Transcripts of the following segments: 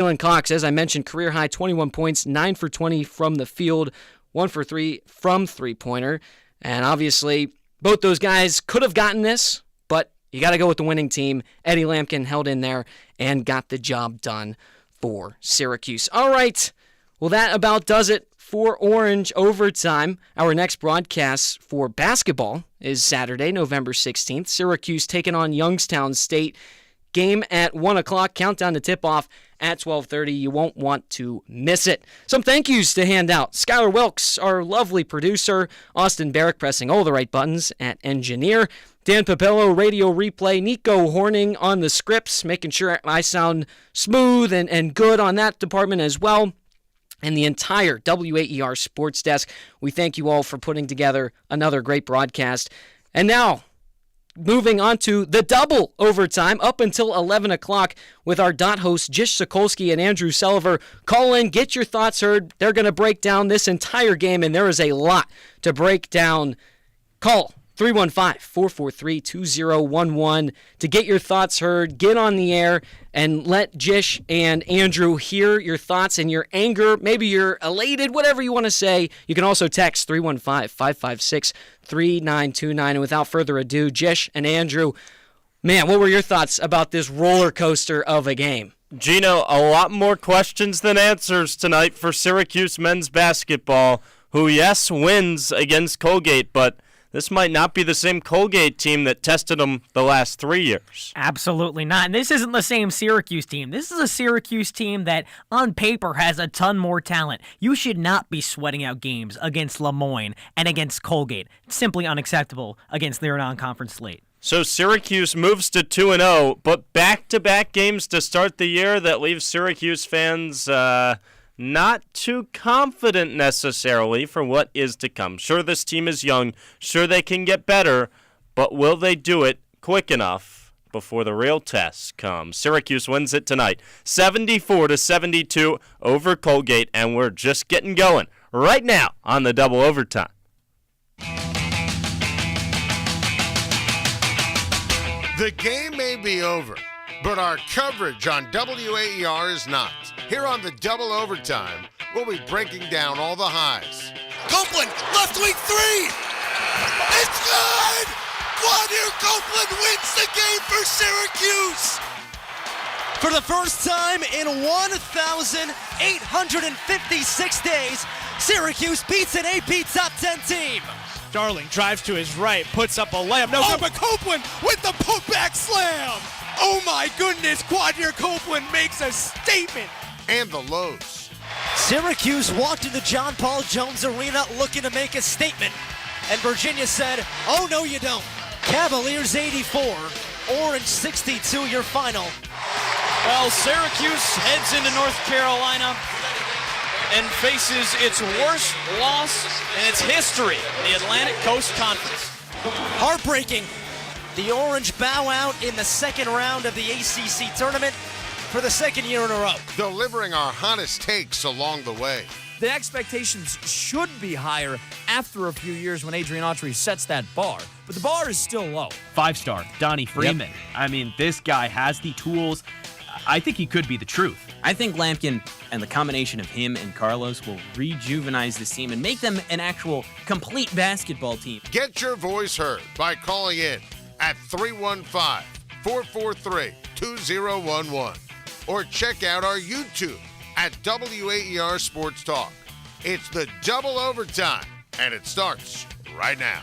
Jalen Cox, as I mentioned, career high 21 points, 9 for 20 from the field, 1 for 3 from three-pointer. And obviously, both those guys could have gotten this, but you got to go with the winning team. Eddie Lampkin held in there and got the job done for Syracuse. All right, well, that about does it for Orange Overtime. Our next broadcast for basketball is Saturday, November 16th. Syracuse taking on Youngstown State. Game at 1 o'clock. Countdown to tip-off at 12:30. You won't want to miss it. Some thank yous to hand out. Skylar Wilkes, our lovely producer. Austin Barrick pressing all the right buttons at engineer. Dan Papello, radio replay. Nico Horning on the scripts, making sure I sound smooth and good on that department as well. And the entire WAER sports desk. We thank you all for putting together another great broadcast. And now, moving on to the double overtime up until 11 o'clock with our dot hosts Jish Sokolsky and Andrew Sulliver. Call in, get your thoughts heard. They're going to break down this entire game, and there is a lot to break down. Call 315-443-2011 to get your thoughts heard, get on the air, and let Jish and Andrew hear your thoughts and your anger. Maybe you're elated, whatever you want to say. You can also text 315-556-3929. And without further ado, Jish and Andrew, man, what were your thoughts about this roller coaster of a game? Gino, a lot more questions than answers tonight for Syracuse men's basketball, who, yes, wins against Colgate, but this might not be the same Colgate team that tested them the last 3 years. Absolutely not. And this isn't the same Syracuse team. This is a Syracuse team that, on paper, has a ton more talent. You should not be sweating out games against Lemoyne and against Colgate. It's simply unacceptable against their non-conference slate. So Syracuse moves to 2-0, but back-to-back games to start the year that leaves Syracuse fans not too confident necessarily for what is to come. Sure, this team is young. Sure, they can get better, but will they do it quick enough before the real test comes? Syracuse wins it tonight, 74-72 over Colgate, and we're just getting going right now on the double overtime. The game may be over, but our coverage on WAER is not. Here on the double overtime, we'll be breaking down all the highs. Copeland, left wing three! It's good! Quadir Copeland wins the game for Syracuse! For the first time in 1,856 days, Syracuse beats an AP top 10 team. Darling drives to his right, puts up a layup. No good, but Copeland with the putback slam! Oh my goodness, Quadir Copeland makes a statement. And the lows. Syracuse walked into John Paul Jones Arena looking to make a statement, and Virginia said, oh no you don't. Cavaliers 84, Orange 62, your final. Well, Syracuse heads into North Carolina and faces its worst loss in its history in the Atlantic Coast Conference. Heartbreaking. The Orange bow out in the second round of the ACC tournament for the second year in a row. Delivering our hottest takes along the way. The expectations should be higher after a few years when Adrian Autry sets that bar, but the bar is still low. 5-star, Donnie Freeman. Yep. I mean, this guy has the tools. I think he could be the truth. I think Lampkin and the combination of him and Carlos will rejuvenize this team and make them an actual complete basketball team. Get your voice heard by calling in at 315-443-2011 or check out our YouTube at WAER Sports Talk. It's the double overtime, and it starts right now.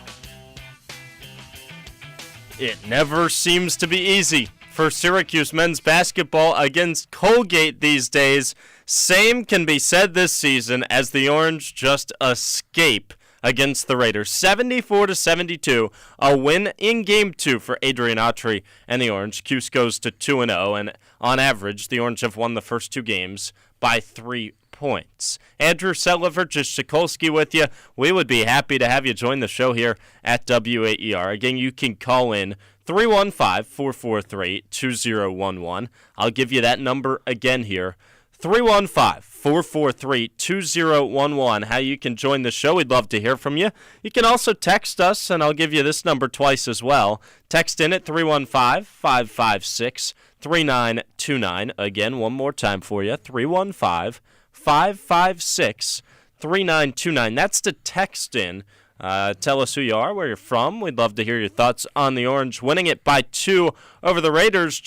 It never seems to be easy for Syracuse men's basketball against Colgate these days. Same can be said this season as the Orange just escape against the Raiders. 74-72, a win in Game 2 for Adrian Autry and the Orange. Cuse goes to 2-0, and on average, the Orange have won the first two games by 3 points. Andrew Sulliver, just Sokolsky with you. We would be happy to have you join the show here at WAER. Again, you can call in 315-443-2011. I'll give you that number again here. 315-443-2011, how you can join the show. We'd love to hear from you. You can also text us, and I'll give you this number twice as well. Text in at 315-556 3929. Again, one more time for you, 315-556-3929. That's to text in. Tell us who you are, where you're from. We'd love to hear your thoughts on the Orange winning it by 2 over the Raiders.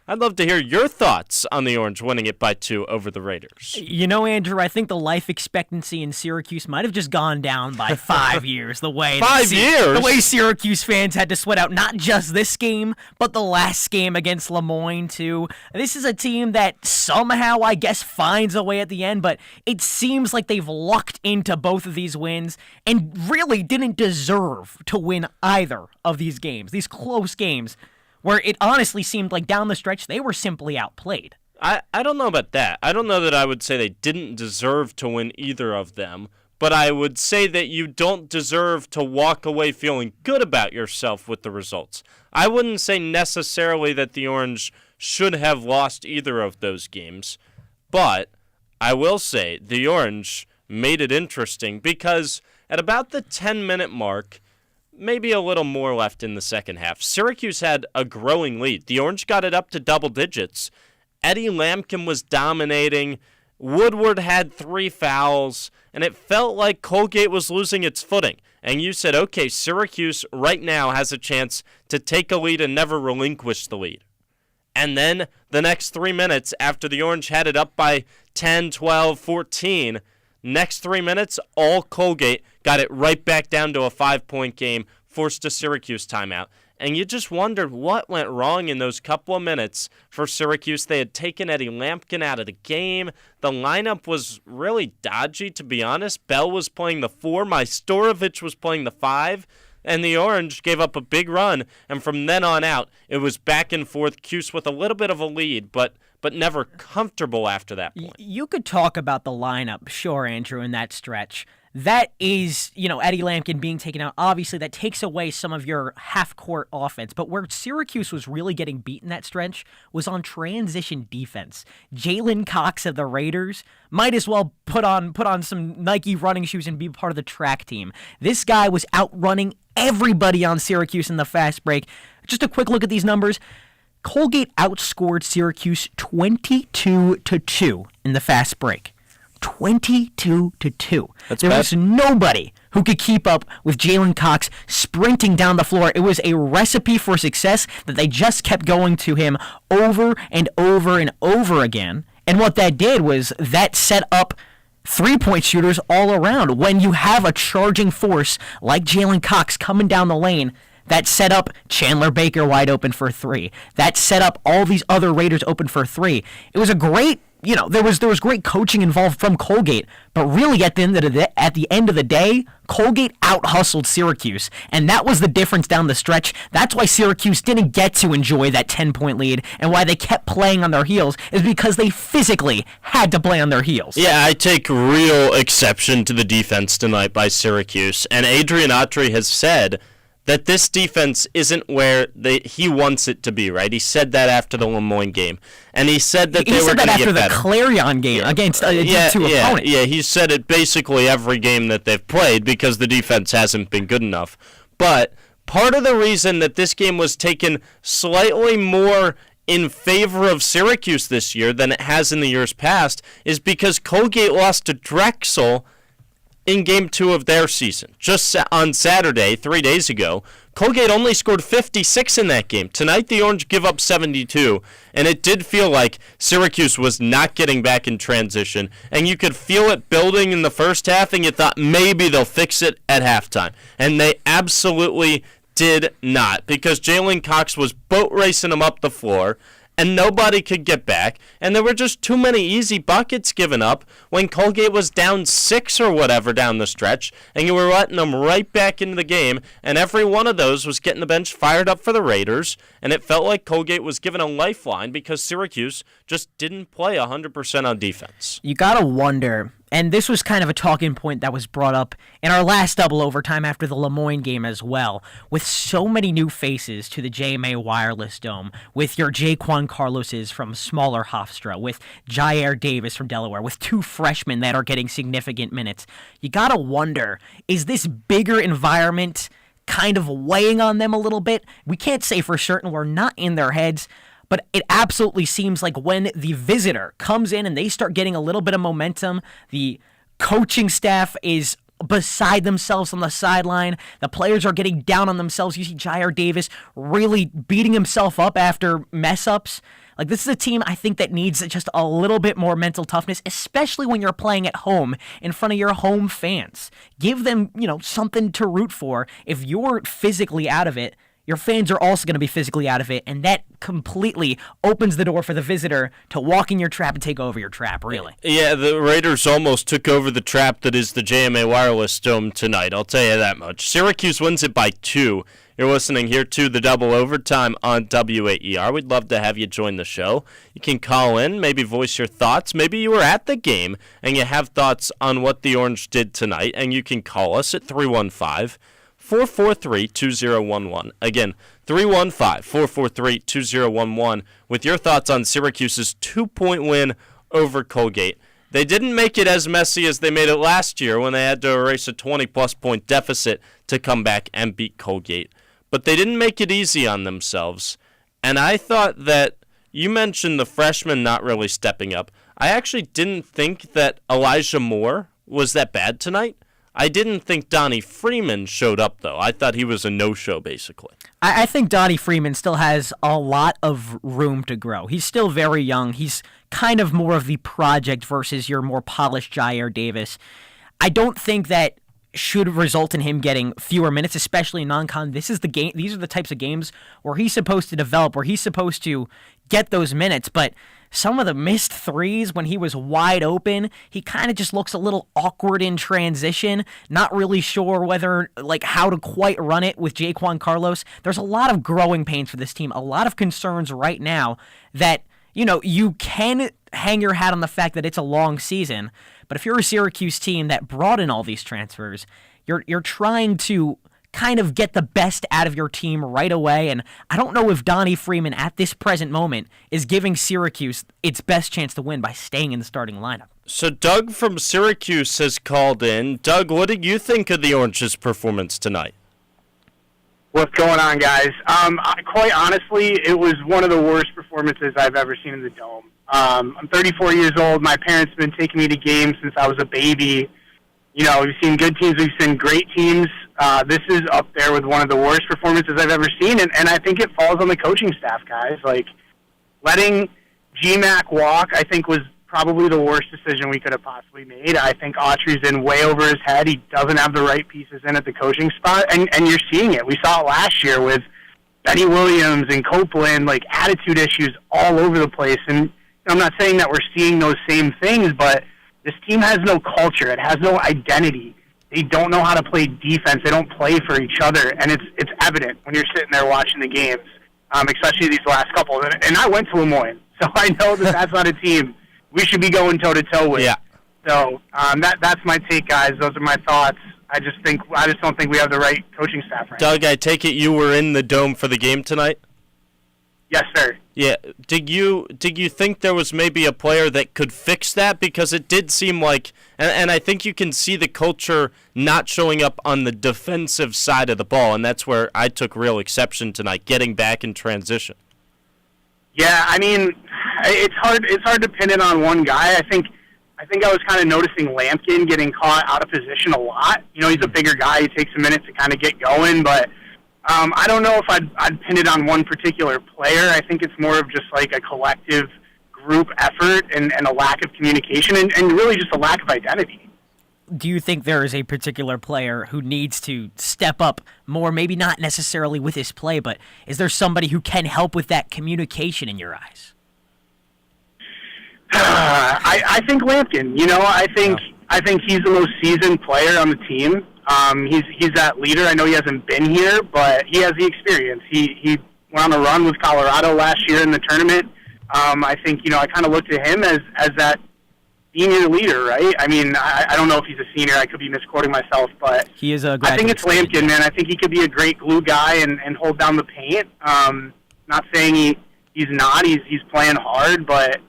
I'd love to hear your thoughts on the Orange winning it by 2 over the Raiders. You know, Andrew, I think the life expectancy in Syracuse might have just gone down by 5 years. The way 5 years? The way Syracuse fans had to sweat out not just this game, but the last game against Lemoyne, too. This is a team that somehow, I guess, finds a way at the end, but it seems like they've lucked into both of these wins and really didn't deserve to win either of these games, these close games, where it honestly seemed like down the stretch they were simply outplayed. I don't know about that. I don't know that I would say they didn't deserve to win either of them, but I would say that you don't deserve to walk away feeling good about yourself with the results. I wouldn't say necessarily that the Orange should have lost either of those games, but I will say the Orange made it interesting because at about the 10-minute mark, maybe a little more left in the second half, Syracuse had a growing lead. The Orange got it up to double digits. Eddie Lampkin was dominating. Woodward had 3 fouls, and it felt like Colgate was losing its footing. And you said, okay, Syracuse right now has a chance to take a lead and never relinquish the lead. And then the next 3 minutes after the Orange had it up by 10, 12, 14, next 3 minutes, all Colgate got it right back down to a 5-point game, forced a Syracuse timeout. And you just wondered what went wrong in those couple of minutes for Syracuse. They had taken Eddie Lampkin out of the game. The lineup was really dodgy, to be honest. Bell was playing the 4. Majstorovic was playing the 5. And the Orange gave up a big run. And from then on out, it was back and forth. Cuse with a little bit of a lead, but never comfortable after that point. You could talk about the lineup, sure, Andrew, in that stretch. That is, Eddie Lampkin being taken out. Obviously, that takes away some of your half-court offense. But where Syracuse was really getting beaten that stretch was on transition defense. Jalen Cox of the Raiders might as well put on some Nike running shoes and be part of the track team. This guy was outrunning everybody on Syracuse in the fast break. Just a quick look at these numbers. Colgate outscored Syracuse 22-2 in the fast break. 22-2. There was nobody who could keep up with Jalen Cox sprinting down the floor. It was a recipe for success that they just kept going to him over and over and over again. And what that did was that set up three-point shooters all around. When you have a charging force like Jalen Cox coming down the lane, that set up Chandler Baker wide open for 3. That set up all these other Raiders open for 3. It was a great, there was great coaching involved from Colgate, but really at the end of the day, Colgate out-hustled Syracuse, and that was the difference down the stretch. That's why Syracuse didn't get to enjoy that 10-point lead, and why they kept playing on their heels is because they physically had to play on their heels. Yeah, I take real exception to the defense tonight by Syracuse, and Adrian Autry has said that this defense isn't where he wants it to be, right? He said that after the Lemoyne game. And he said that they were going to get better. He said that after the Clarion game against a D2 opponent. Yeah, he said it basically every game that they've played because the defense hasn't been good enough. But part of the reason that this game was taken slightly more in favor of Syracuse this year than it has in the years past is because Colgate lost to Drexel in Game 2 of their season. Just on Saturday, 3 days ago, Colgate only scored 56 in that game. Tonight, the Orange give up 72, and it did feel like Syracuse was not getting back in transition, and you could feel it building in the first half, and you thought maybe they'll fix it at halftime. And they absolutely did not, because Jalen Cox was boat racing them up the floor, and nobody could get back, and there were just too many easy buckets given up when Colgate was down 6 or whatever down the stretch, and you were letting them right back into the game, and every one of those was getting the bench fired up for the Raiders, and it felt like Colgate was given a lifeline because Syracuse just didn't play 100% on defense. You gotta wonder, and this was kind of a talking point that was brought up in our last double overtime after the Lemoyne game as well, with so many new faces to the JMA Wireless Dome, with your Jaquan Carloses from smaller Hofstra, with Jair Davis from Delaware, with 2 freshmen that are getting significant minutes. You gotta wonder, is this bigger environment kind of weighing on them a little bit? We can't say for certain, we're not in their heads, but it absolutely seems like when the visitor comes in and they start getting a little bit of momentum, the coaching staff is beside themselves on the sideline. The players are getting down on themselves. You see Jair Davis really beating himself up after mess-ups. Like, this is a team I think that needs just a little bit more mental toughness, especially when you're playing at home in front of your home fans. Give them, something to root for. If you're physically out of it, your fans are also going to be physically out of it, and that completely opens the door for the visitor to walk in your trap and take over your trap, really. Yeah, the Raiders almost took over the trap that is the JMA Wireless Dome tonight, I'll tell you that much. Syracuse wins it by 2. You're listening here to the Double Overtime on WAER. We'd love to have you join the show. You can call in, maybe voice your thoughts. Maybe you were at the game and you have thoughts on what the Orange did tonight, and you can call us at 315-443-2011. Again, 315-443-2011 with your thoughts on Syracuse's 2-point win over Colgate. They didn't make it as messy as they made it last year when they had to erase a 20-plus point deficit to come back and beat Colgate. But they didn't make it easy on themselves. And I thought that you mentioned the freshmen not really stepping up. I actually didn't think that Elijah Moore was that bad tonight. I didn't think Donnie Freeman showed up, though. I thought he was a no-show, basically. I think Donnie Freeman still has a lot of room to grow. He's still very young. He's kind of more of the project versus your more polished Jair Davis. I don't think that should result in him getting fewer minutes, especially in non-con. This is the game. These are the types of games where he's supposed to develop, where he's supposed to get those minutes, but some of the missed threes when he was wide open, he kind of just looks a little awkward in transition, not really sure how to quite run it with Jaquan Carlos. There's a lot of growing pains for this team, a lot of concerns right now that, you can hang your hat on the fact that it's a long season, but if you're a Syracuse team that brought in all these transfers, you're trying to kind of get the best out of your team right away, and I don't know if Donnie Freeman at this present moment is giving Syracuse its best chance to win by staying in the starting lineup. So Doug from Syracuse has called in. Doug, what did you think of the Orange's performance tonight? What's going on, guys? Quite honestly, it was one of the worst performances I've ever seen in the Dome. I'm 34 years old. My parents have been taking me to games since I was a baby. We've seen good teams. We've seen great teams. This is up there with one of the worst performances I've ever seen, and I think it falls on the coaching staff, guys. Like, letting GMAC walk, I think, was probably the worst decision we could have possibly made. I think Autry's in way over his head. He doesn't have the right pieces in at the coaching spot, and you're seeing it. We saw it last year with Benny Williams and Copeland, attitude issues all over the place. And I'm not saying that we're seeing those same things, but this team has no culture. It has no identity. They don't know how to play defense. They don't play for each other, and it's evident when you're sitting there watching the games, especially these last couple. And I went to Lemoyne, so I know that that's not a team we should be going toe-to-toe with. Yeah. So that's my take, guys. Those are my thoughts. I just don't think we have the right coaching staff right now. Doug, I take it you were in the Dome for the game tonight? Yes, sir. Yeah. Did you think there was maybe a player that could fix that? Because it did seem like, and I think you can see the culture not showing up on the defensive side of the ball, and that's where I took real exception tonight, getting back in transition. Yeah, I mean, it's hard to pin it on one guy. I think I was kind of noticing Lampkin getting caught out of position a lot. He's a bigger guy. He takes a minute to kind of get going, but I don't know if I'd pin it on one particular player. I think it's more of just like a collective group effort and a lack of communication and really just a lack of identity. Do you think there is a particular player who needs to step up more, maybe not necessarily with his play, but is there somebody who can help with that communication in your eyes? I think Lampkin. I think he's the most seasoned player on the team. He's that leader. I know he hasn't been here, but he has the experience. He went on a run with Colorado last year in the tournament. I think I kind of looked at him as that senior leader, right? I mean, I don't know if he's a senior. I could be misquoting myself, but he is a I think it's Lampkin, man. I think he could be a great glue guy and hold down the paint. Not saying he's not. He's playing hard, but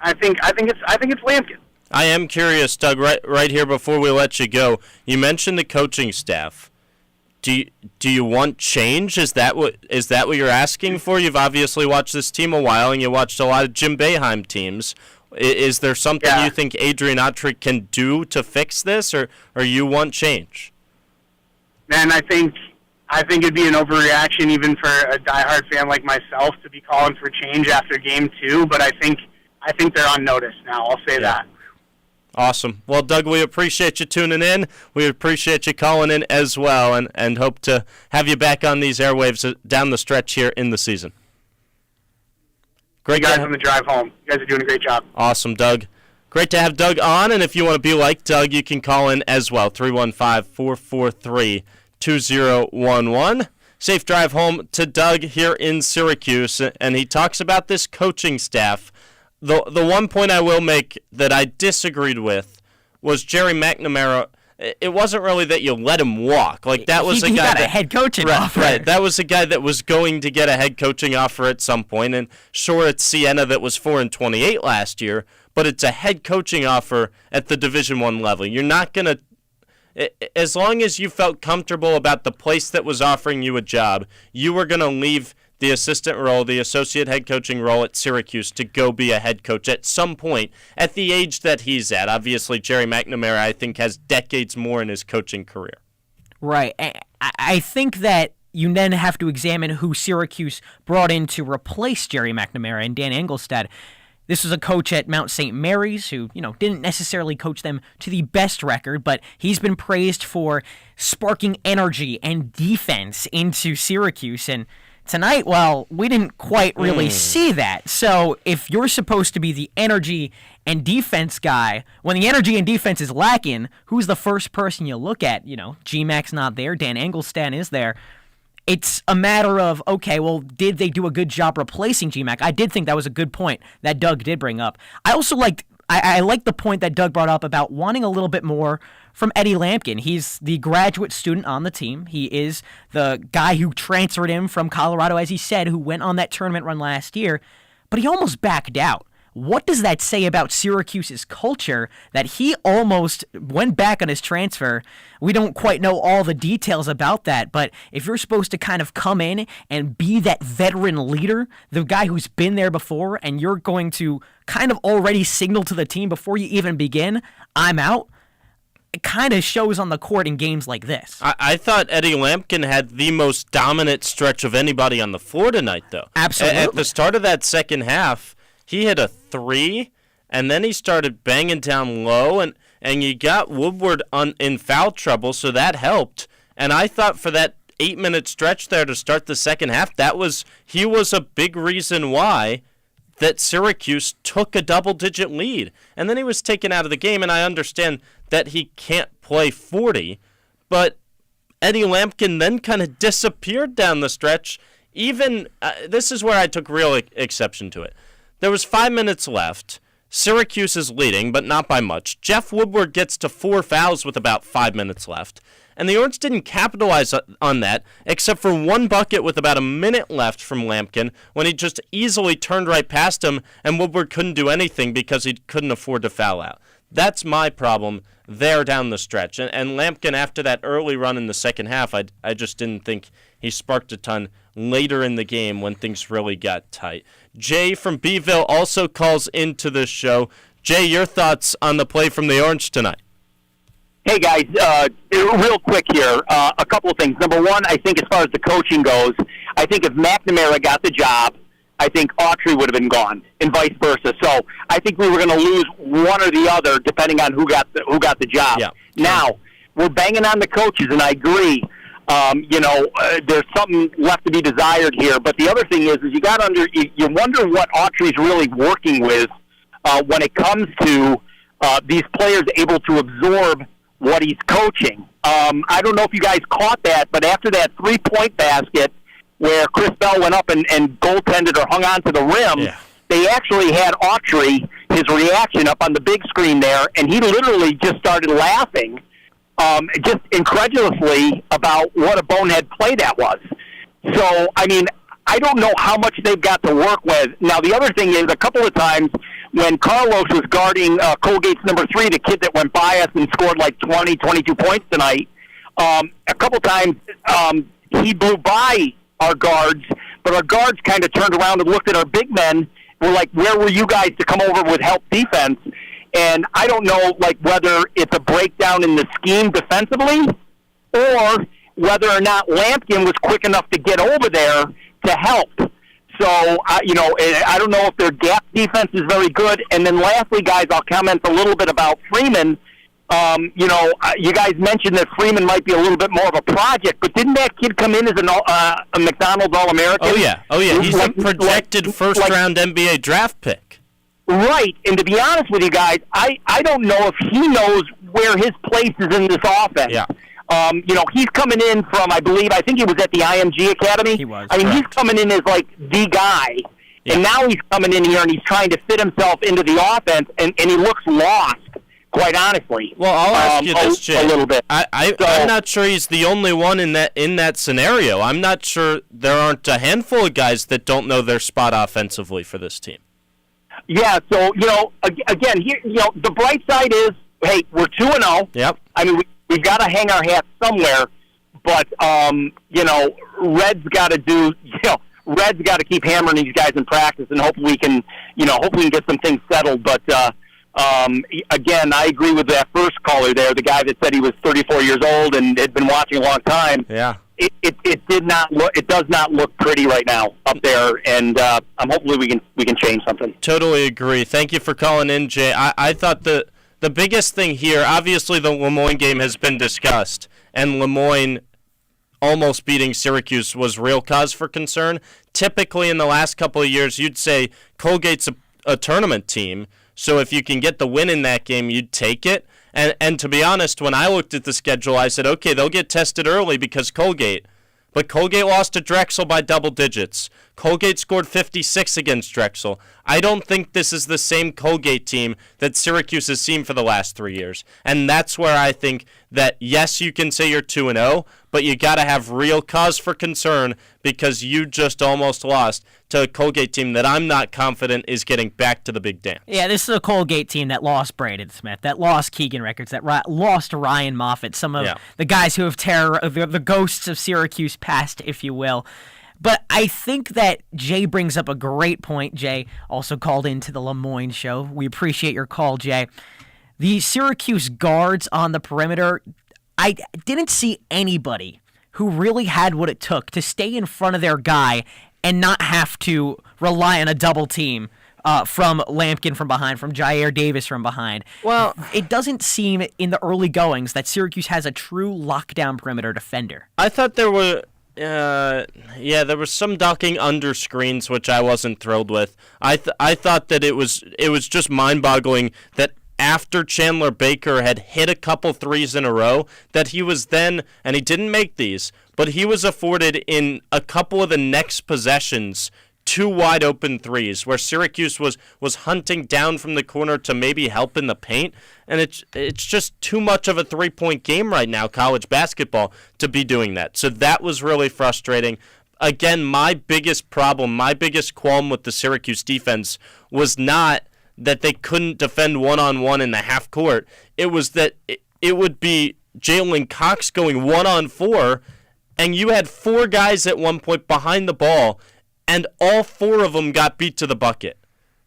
I think it's Lampkin. I am curious, Doug, right here before we let you go. You mentioned the coaching staff. Do you want change? Is that what you're asking for? You've obviously watched this team a while, and you watched a lot of Jim Boeheim teams. Is there something you think Adrian Autry can do to fix this, or you want change? Man, I think it'd be an overreaction even for a diehard fan like myself to be calling for change after Game 2. But I think they're on notice now. I'll say that. Awesome. Well, Doug, we appreciate you tuning in. We appreciate you calling in as well, and hope to have you back on these airwaves down the stretch here in the season. Great guys on the drive home. You guys are doing a great job. Awesome, Doug. Great to have Doug on, and if you want to be like Doug, you can call in as well, 315-443-2011. Safe drive home to Doug here in Syracuse, and he talks about this coaching staff. The one point I will make that I disagreed with was Jerry McNamara. It wasn't really that you let him walk. Like that was he got a head coaching offer. Right, that was a guy that was going to get a head coaching offer at some point. And sure, it's Siena that was 4-28 last year, but it's a head coaching offer at the Division I level. You're not gonna, as long as you felt comfortable about the place that was offering you a job, you were gonna leave the assistant role, the associate head coaching role at Syracuse to go be a head coach at some point at the age that he's at. Obviously, Jerry McNamara, I think, has decades more in his coaching career. Right. I think that you then have to examine who Syracuse brought in to replace Jerry McNamara and Dan Engelstad. This was a coach at Mount St. Mary's who, didn't necessarily coach them to the best record, but he's been praised for sparking energy and defense into Syracuse. And tonight, well, we didn't quite really see that. So if you're supposed to be the energy and defense guy, when the energy and defense is lacking, who's the first person you look at? GMAC's not there. Dan Engelstad is there. It's a matter of, okay, well, did they do a good job replacing GMAC? I did think that was a good point that Doug did bring up. I also liked the point that Doug brought up about wanting a little bit more from Eddie Lampkin. He's the graduate student on the team. He is the guy who transferred him from Colorado, as he said, who went on that tournament run last year, but he almost backed out. What does that say about Syracuse's culture that he almost went back on his transfer? We don't quite know all the details about that, but if you're supposed to kind of come in and be that veteran leader, the guy who's been there before, and you're going to kind of already signal to the team before you even begin, I'm out, it kind of shows on the court in games like this. I thought Eddie Lampkin had the most dominant stretch of anybody on the floor tonight, though. Absolutely. At the start of that second half, he hit a 3, and then he started banging down low, and you got Woodward in foul trouble, so that helped. And I thought for that 8-minute stretch there to start the second half, he was a big reason why that Syracuse took a double-digit lead. And then he was taken out of the game, and I understand that he can't play 40, but Eddie Lampkin then kind of disappeared down the stretch. Even this is where I took real exception to it. There was 5 minutes left. Syracuse is leading, but not by much. Jeff Woodward gets to 4 fouls with about 5 minutes left. And the Orange didn't capitalize on that, except for one bucket with about a minute left from Lampkin, when he just easily turned right past him, and Woodward couldn't do anything because he couldn't afford to foul out. That's my problem there down the stretch. And Lampkin, after that early run in the second half, I just didn't think he sparked a ton later in the game when things really got tight. Jay from Beeville also calls into the show. Jay, your thoughts on the play from the Orange tonight? Hey, guys, real quick here, a couple of things. Number one, I think as far as the coaching goes, I think if McNamara got the job, I think Autry would have been gone, and vice versa. So I think we were going to lose one or the other depending on who got the job. Yeah, now, we're banging on the coaches, and I agree. There's something left to be desired here. But the other thing is you wonder what Autry's really working with when it comes to these players able to absorb what he's coaching. I don't know if you guys caught that, but after that 3-point basket where Chris Bell went up and goaltended or hung on to the rim, they actually had Autry, his reaction up on the big screen there, and he literally just started laughing just incredulously about what a bonehead play that was. So, I mean, I don't know how much they've got to work with. Now, the other thing is a couple of times when Carlos was guarding Colgate's number 3, the kid that went by us and scored like 20, 22 points tonight, A couple times he blew by our guards, but our guards kind of turned around and looked at our big men. We're like, where were you guys to come over with help defense? And I don't know, like, whether it's a breakdown in the scheme defensively or whether or not Lampkin was quick enough to get over there to help. So, I don't know if their gap defense is very good. And then lastly, guys, I'll comment a little bit about Freeman. You guys mentioned that Freeman might be a little bit more of a project, but didn't that kid come in as a McDonald's All-American? Oh, yeah. He's a projected first-round NBA draft pick. Right, and to be honest with you guys, I don't know if he knows where his place is in this offense. Yeah. He's coming in from, I think he was at the IMG Academy. He was. I mean, he's coming in as, like, the guy, and now he's coming in here and he's trying to fit himself into the offense, and he looks lost, quite honestly. Well, I'll ask you this, Jay. A little bit. I'm not sure he's the only one in that scenario. I'm not sure there aren't a handful of guys that don't know their spot offensively for this team. Yeah, so, again, here, the bright side is, hey, we're 2-0. Yep. I mean, we've got to hang our hats somewhere, but, Red's got to keep hammering these guys in practice, and hopefully we can get some things settled. But, again, I agree with that first caller there, the guy that said he was 34 years old and had been watching a long time. Yeah. It does not look pretty right now up there, and hopefully we can change something. Totally agree. Thank you for calling in, Jay. I thought the biggest thing here, obviously the Lemoyne game has been discussed, and Lemoyne almost beating Syracuse was real cause for concern. Typically in the last couple of years, you'd say Colgate's a tournament team, so if you can get the win in that game, you'd take it. And to be honest, when I looked at the schedule, I said, okay, they'll get tested early because Colgate. But Colgate lost to Drexel by double digits. Colgate scored 56 against Drexel. I don't think this is the same Colgate team that Syracuse has seen for the last 3 years. And that's where I think that, yes, you can say you're 2-0, but you got to have real cause for concern because you just almost lost to a Colgate team that I'm not confident is getting back to the big dance. Yeah, this is a Colgate team that lost Braden Smith, that lost Keegan Rickards, that lost Ryan Moffitt, some of the guys who have the ghosts of Syracuse past, if you will. But I think that Jay brings up a great point. Jay also called into the Lemoyne show. We appreciate your call, Jay. The Syracuse guards on the perimeter, I didn't see anybody who really had what it took to stay in front of their guy and not have to rely on a double team from Lampkin from behind, from Jair Davis from behind. Well, it doesn't seem in the early goings that Syracuse has a true lockdown perimeter defender. I thought there were... there was some ducking under screens, which I wasn't thrilled with. I thought that it was just mind-boggling that after Chandler Baker had hit a couple threes in a row, that he was then, and he didn't make these, but he was afforded in a couple of the next possessions 2 wide open threes where Syracuse was hunting down from the corner to maybe help in the paint, and it's just too much of a 3-point game right now, college basketball, to be doing that. So that was really frustrating. Again, my biggest problem, my biggest qualm with the Syracuse defense was not that they couldn't defend one-on-one in the half court. It was that it would be Jalen Cox going 1-on-4, and you had 4 guys at one point behind the ball, and all 4 of them got beat to the bucket.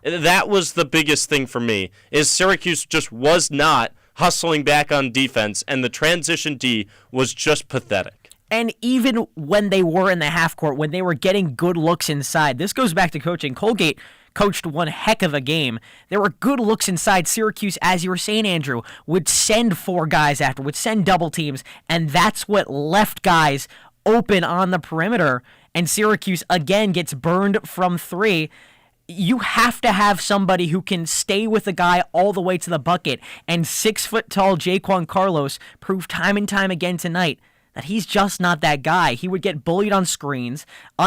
That was the biggest thing for me, is Syracuse just was not hustling back on defense, and the transition D was just pathetic. And even when they were in the half court, when they were getting good looks inside, this goes back to coaching. Colgate coached one heck of a game. There were good looks inside. Syracuse, as you were saying, Andrew, would send 4 guys after, would send double teams, and that's what left guys open on the perimeter. And Syracuse, again, gets burned from 3. You have to have somebody who can stay with the guy all the way to the bucket. And 6-foot-tall Jaquan Carlos proved time and time again tonight that he's just not that guy. He would get bullied on screens,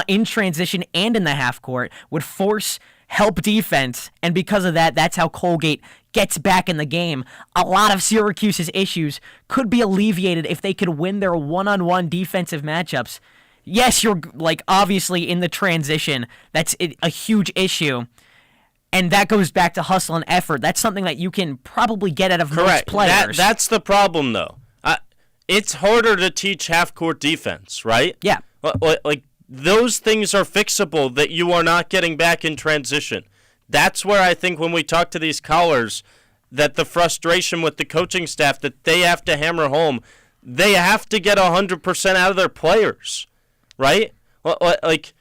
in transition and in the half court, would force help defense, and because of that, that's how Colgate gets back in the game. A lot of Syracuse's issues could be alleviated if they could win their one-on-one defensive matchups. Yes, you're obviously in the transition. That's a huge issue. And that goes back to hustle and effort. That's something that you can probably get out of most players. That's the problem, though. it's harder to teach half-court defense, right? Yeah. Like those things are fixable that you are not getting back in transition. That's where I think when we talk to these callers that the frustration with the coaching staff that they have to hammer home, they have to get 100% out of their players, right? Like,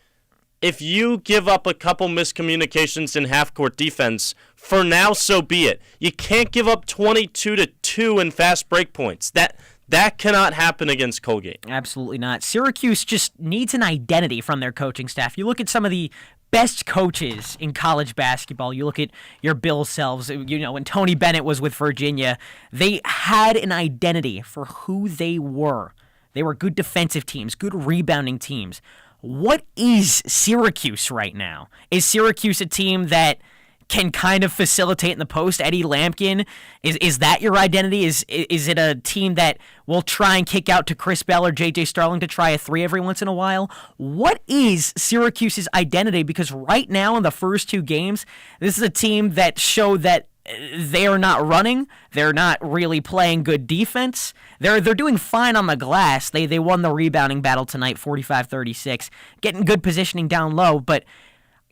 if you give up a couple miscommunications in half-court defense, for now, so be it. You can't give up 22-2 in fast break points. That cannot happen against Colgate. Absolutely not. Syracuse just needs an identity from their coaching staff. You look at some of the best coaches in college basketball. You look at your Bill Selves, when Tony Bennett was with Virginia, they had an identity for who they were. They were good defensive teams, good rebounding teams. What is Syracuse right now? Is Syracuse a team that can kind of facilitate in the post? Eddie Lampkin, is that your identity? Is it a team that will try and kick out to Chris Bell or J.J. Starling to try a three every once in a while? What is Syracuse's identity? Because right now in the first two games, this is a team that showed that they are not running. They're not really playing good defense. They're doing fine on the glass. They won the rebounding battle tonight, 45-36, getting good positioning down low, but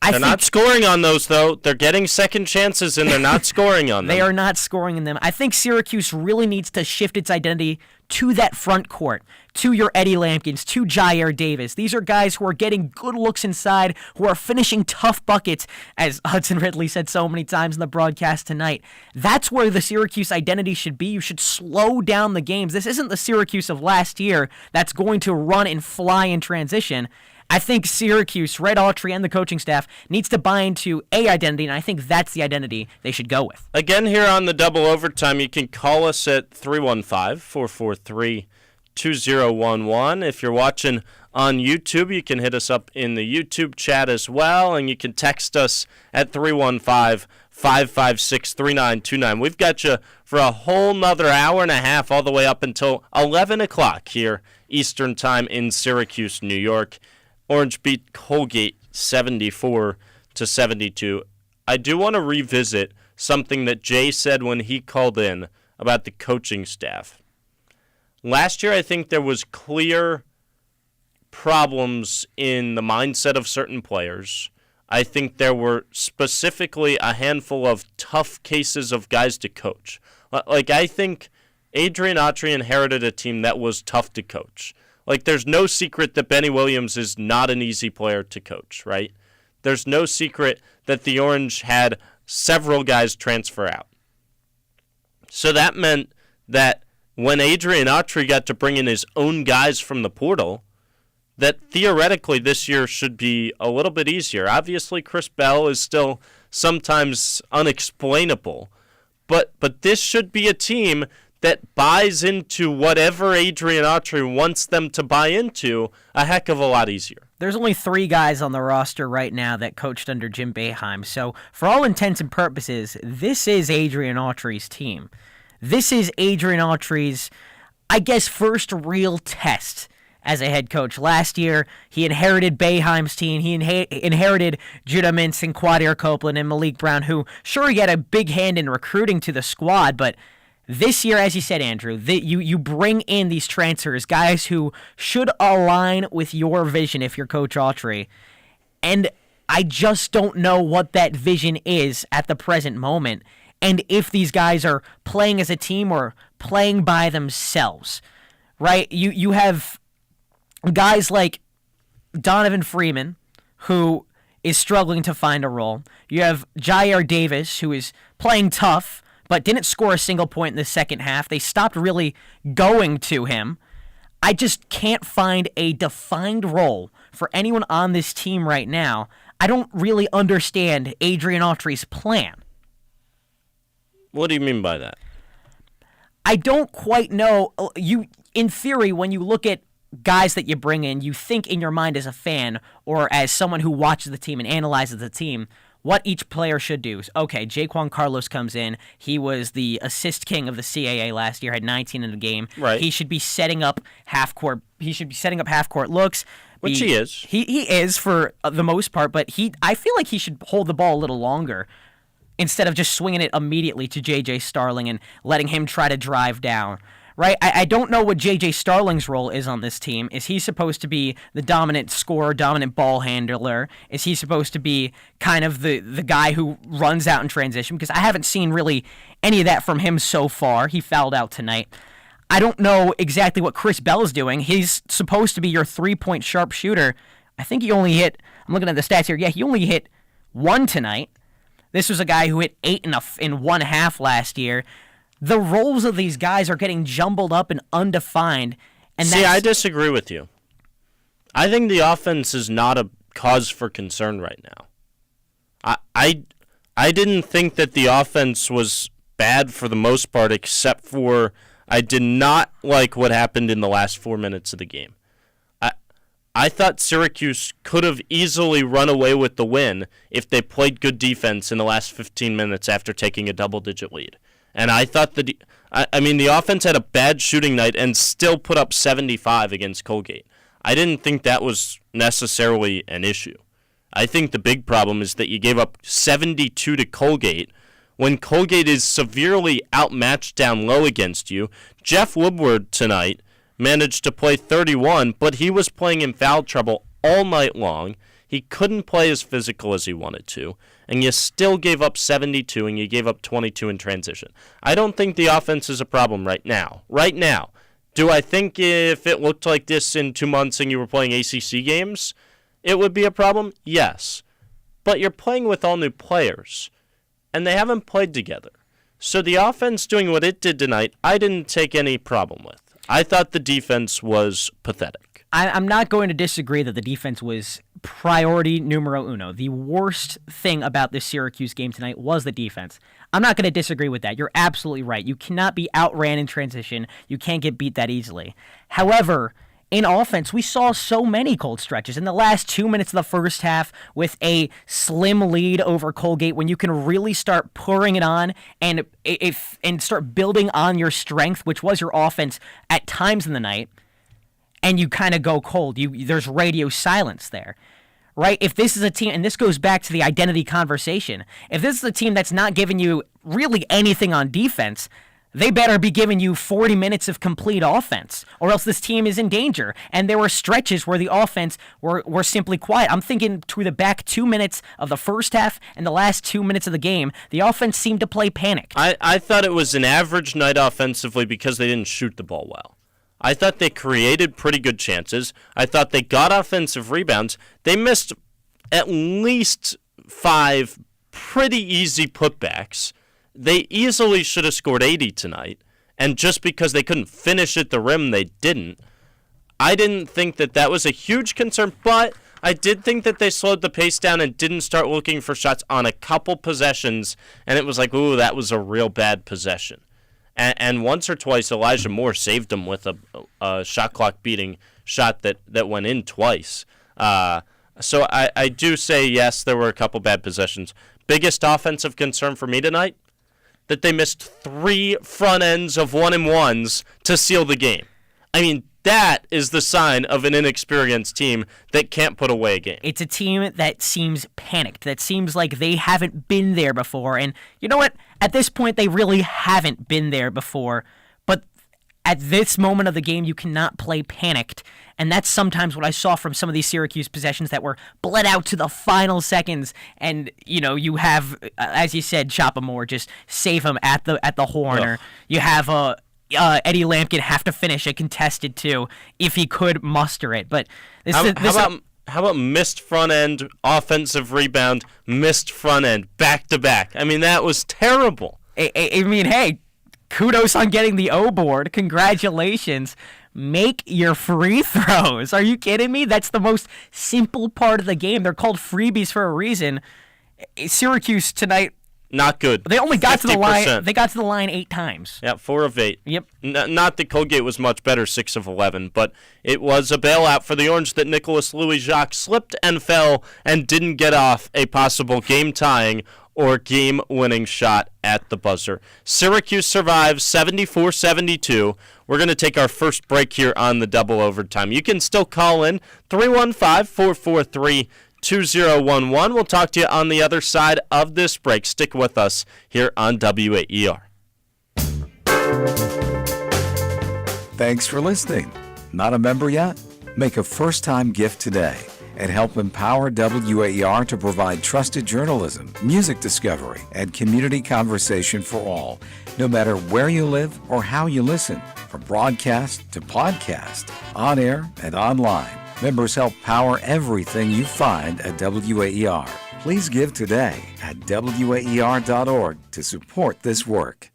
they're not scoring on those, though. They're getting second chances, and they're not scoring on them. They are not scoring in them. I think Syracuse really needs to shift its identity to that front court, to your Eddie Lampkins, to Jair Davis. These are guys who are getting good looks inside, who are finishing tough buckets, as Hudson Ridley said so many times in the broadcast tonight. That's where the Syracuse identity should be. You should slow down the games. This isn't the Syracuse of last year that's going to run and fly in transition. I think Syracuse, Red Autry, and the coaching staff needs to buy into a identity, and I think that's the identity they should go with. Again, here on the Double Overtime, you can call us at 315-443-2011. If you're watching on YouTube, you can hit us up in the YouTube chat as well, and you can text us at 315-556-3929. We've got you for a whole nother hour and a half, all the way up until 11 o'clock here Eastern Time in Syracuse, New York. Orange beat Colgate 74-72. I do want to revisit something that Jay said when he called in about the coaching staff. Last year, I think there was clear problems in the mindset of certain players. I think there were specifically a handful of tough cases of guys to coach. Like, I think Adrian Autry inherited a team that was tough to coach. Like, there's no secret that Benny Williams is not an easy player to coach, right? There's no secret that the Orange had several guys transfer out. So that meant that when Adrian Autry got to bring in his own guys from the portal, that theoretically this year should be a little bit easier. Obviously, Chris Bell is still sometimes unexplainable, but this should be a team that buys into whatever Adrian Autry wants them to buy into a heck of a lot easier. There's only 3 guys on the roster right now that coached under Jim Boeheim, so for all intents and purposes, this is Adrian Autry's team. This is Adrian Autry's, I guess, first real test as a head coach. Last year, he inherited Boeheim's team. He inherited Judah Mintz and Quadir Copeland and Malik Brown, who, sure, he had a big hand in recruiting to the squad, but this year, as you said, Andrew, you bring in these transfers, guys who should align with your vision if you're Coach Autry. And I just don't know what that vision is at the present moment, and if these guys are playing as a team or playing by themselves, right? You have guys like Donovan Freeman, who is struggling to find a role. You have Jair Davis, who is playing tough, but didn't score a single point in the second half. They stopped really going to him. I just can't find a defined role for anyone on this team right now. I don't really understand Adrian Autry's plan. What do you mean by that? I don't quite know. In theory, when you look at guys that you bring in, you think in your mind as a fan or as someone who watches the team and analyzes the team, what each player should do. Okay, Jaquan Carlos comes in. He was the assist king of the CAA last year, had 19 in the game. Right. He should be setting up half-court. He should be setting up half-court looks. Which he is. He is for the most part, but I feel like he should hold the ball a little longer instead of just swinging it immediately to J.J. Starling and letting him try to drive down. right? I don't know what J.J. Starling's role is on this team. Is he supposed to be the dominant scorer, dominant ball handler? Is he supposed to be kind of the guy who runs out in transition? Because I haven't seen really any of that from him so far. He fouled out tonight. I don't know exactly what Chris Bell is doing. He's supposed to be your three-point sharpshooter. I think he only hit, I'm looking at the stats here, yeah, he only hit 1 tonight. This was a guy who hit 8 in one half last year. The roles of these guys are getting jumbled up and undefined. And See, I disagree with you. I think the offense is not a cause for concern right now. I didn't think that the offense was bad for the most part, except for I did not like what happened in the last 4 minutes of the game. I thought Syracuse could have easily run away with the win if they played good defense in the last 15 minutes after taking a double-digit lead. And I thought the offense had a bad shooting night and still put up 75 against Colgate. I didn't think that was necessarily an issue. I think the big problem is that you gave up 72 to Colgate when Colgate is severely outmatched down low against you. Jeff Woodward tonight managed to play 31, but he was playing in foul trouble all night long. He couldn't play as physical as he wanted to, and you still gave up 72, and you gave up 22 in transition. I don't think the offense is a problem right now. Right now. Do I think if it looked like this in 2 months and you were playing ACC games, it would be a problem? Yes. But you're playing with all new players, and they haven't played together. So the offense doing what it did tonight, I didn't take any problem with. I thought the defense was pathetic. I'm not going to disagree that the defense was priority numero uno. The worst thing about this Syracuse game tonight was the defense. I'm not going to disagree with that. You're absolutely right. You cannot be outran in transition. You can't get beat that easily. However, in offense, we saw so many cold stretches in the last 2 minutes of the first half with a slim lead over Colgate when you can really start pouring it on and start building on your strength, which was your offense at times in the night, and you kind of go cold. There's radio silence there, right? If this is a team, and this goes back to the identity conversation, if this is a team that's not giving you really anything on defense, they better be giving you 40 minutes of complete offense, or else this team is in danger. And there were stretches where the offense were simply quiet. I'm thinking through the back 2 minutes of the first half and the last 2 minutes of the game, the offense seemed to play panicked. I thought it was an average night offensively because they didn't shoot the ball well. I thought they created pretty good chances. I thought they got offensive rebounds. They missed at least 5 pretty easy putbacks. They easily should have scored 80 tonight, and just because they couldn't finish at the rim, they didn't. I didn't think that was a huge concern, but I did think that they slowed the pace down and didn't start looking for shots on a couple possessions, and it was like, ooh, that was a real bad possession. And once or twice, Elijah Moore saved them with a shot clock beating shot that went in twice. So I do say, yes, there were a couple bad possessions. Biggest offensive concern for me tonight, that they missed 3 front ends of 1-and-1s to seal the game. I mean, that is the sign of an inexperienced team that can't put away a game. It's a team that seems panicked, that seems like they haven't been there before. And you know what? At this point, they really haven't been there before. But at this moment of the game, you cannot play panicked. And that's sometimes what I saw from some of these Syracuse possessions that were bled out to the final seconds. And, you have, as you said, Choppa Moore just save him at the horn. Or you have Eddie Lampkin have to finish a contested 2 if he could muster it. But how about missed front end, offensive rebound, missed front end, back to back? I mean, that was terrible. I mean, hey, kudos on getting the O board. Congratulations. Make your free throws. Are you kidding me? That's the most simple part of the game. They're called freebies for a reason. Syracuse tonight, not good. They only got 50%. To the line. They got to the line 8 times. Yeah, 4 of 8. Yep. Not that Colgate was much better, 6 of 11, but it was a bailout for the Orange that Nicholas Louis-Jacques slipped and fell and didn't get off a possible game-tying or game-winning shot at the buzzer. Syracuse survives 74-72. We're going to take our first break here on the double overtime. You can still call in 315-443-2011. We'll talk to you on the other side of this break. Stick with us here on WAER. Thanks for listening. Not a member yet? Make a first-time gift today and help empower WAER to provide trusted journalism, music discovery, and community conversation for all, no matter where you live or how you listen, from broadcast to podcast, on air and online. Members help power everything you find at WAER. Please give today at WAER.org to support this work.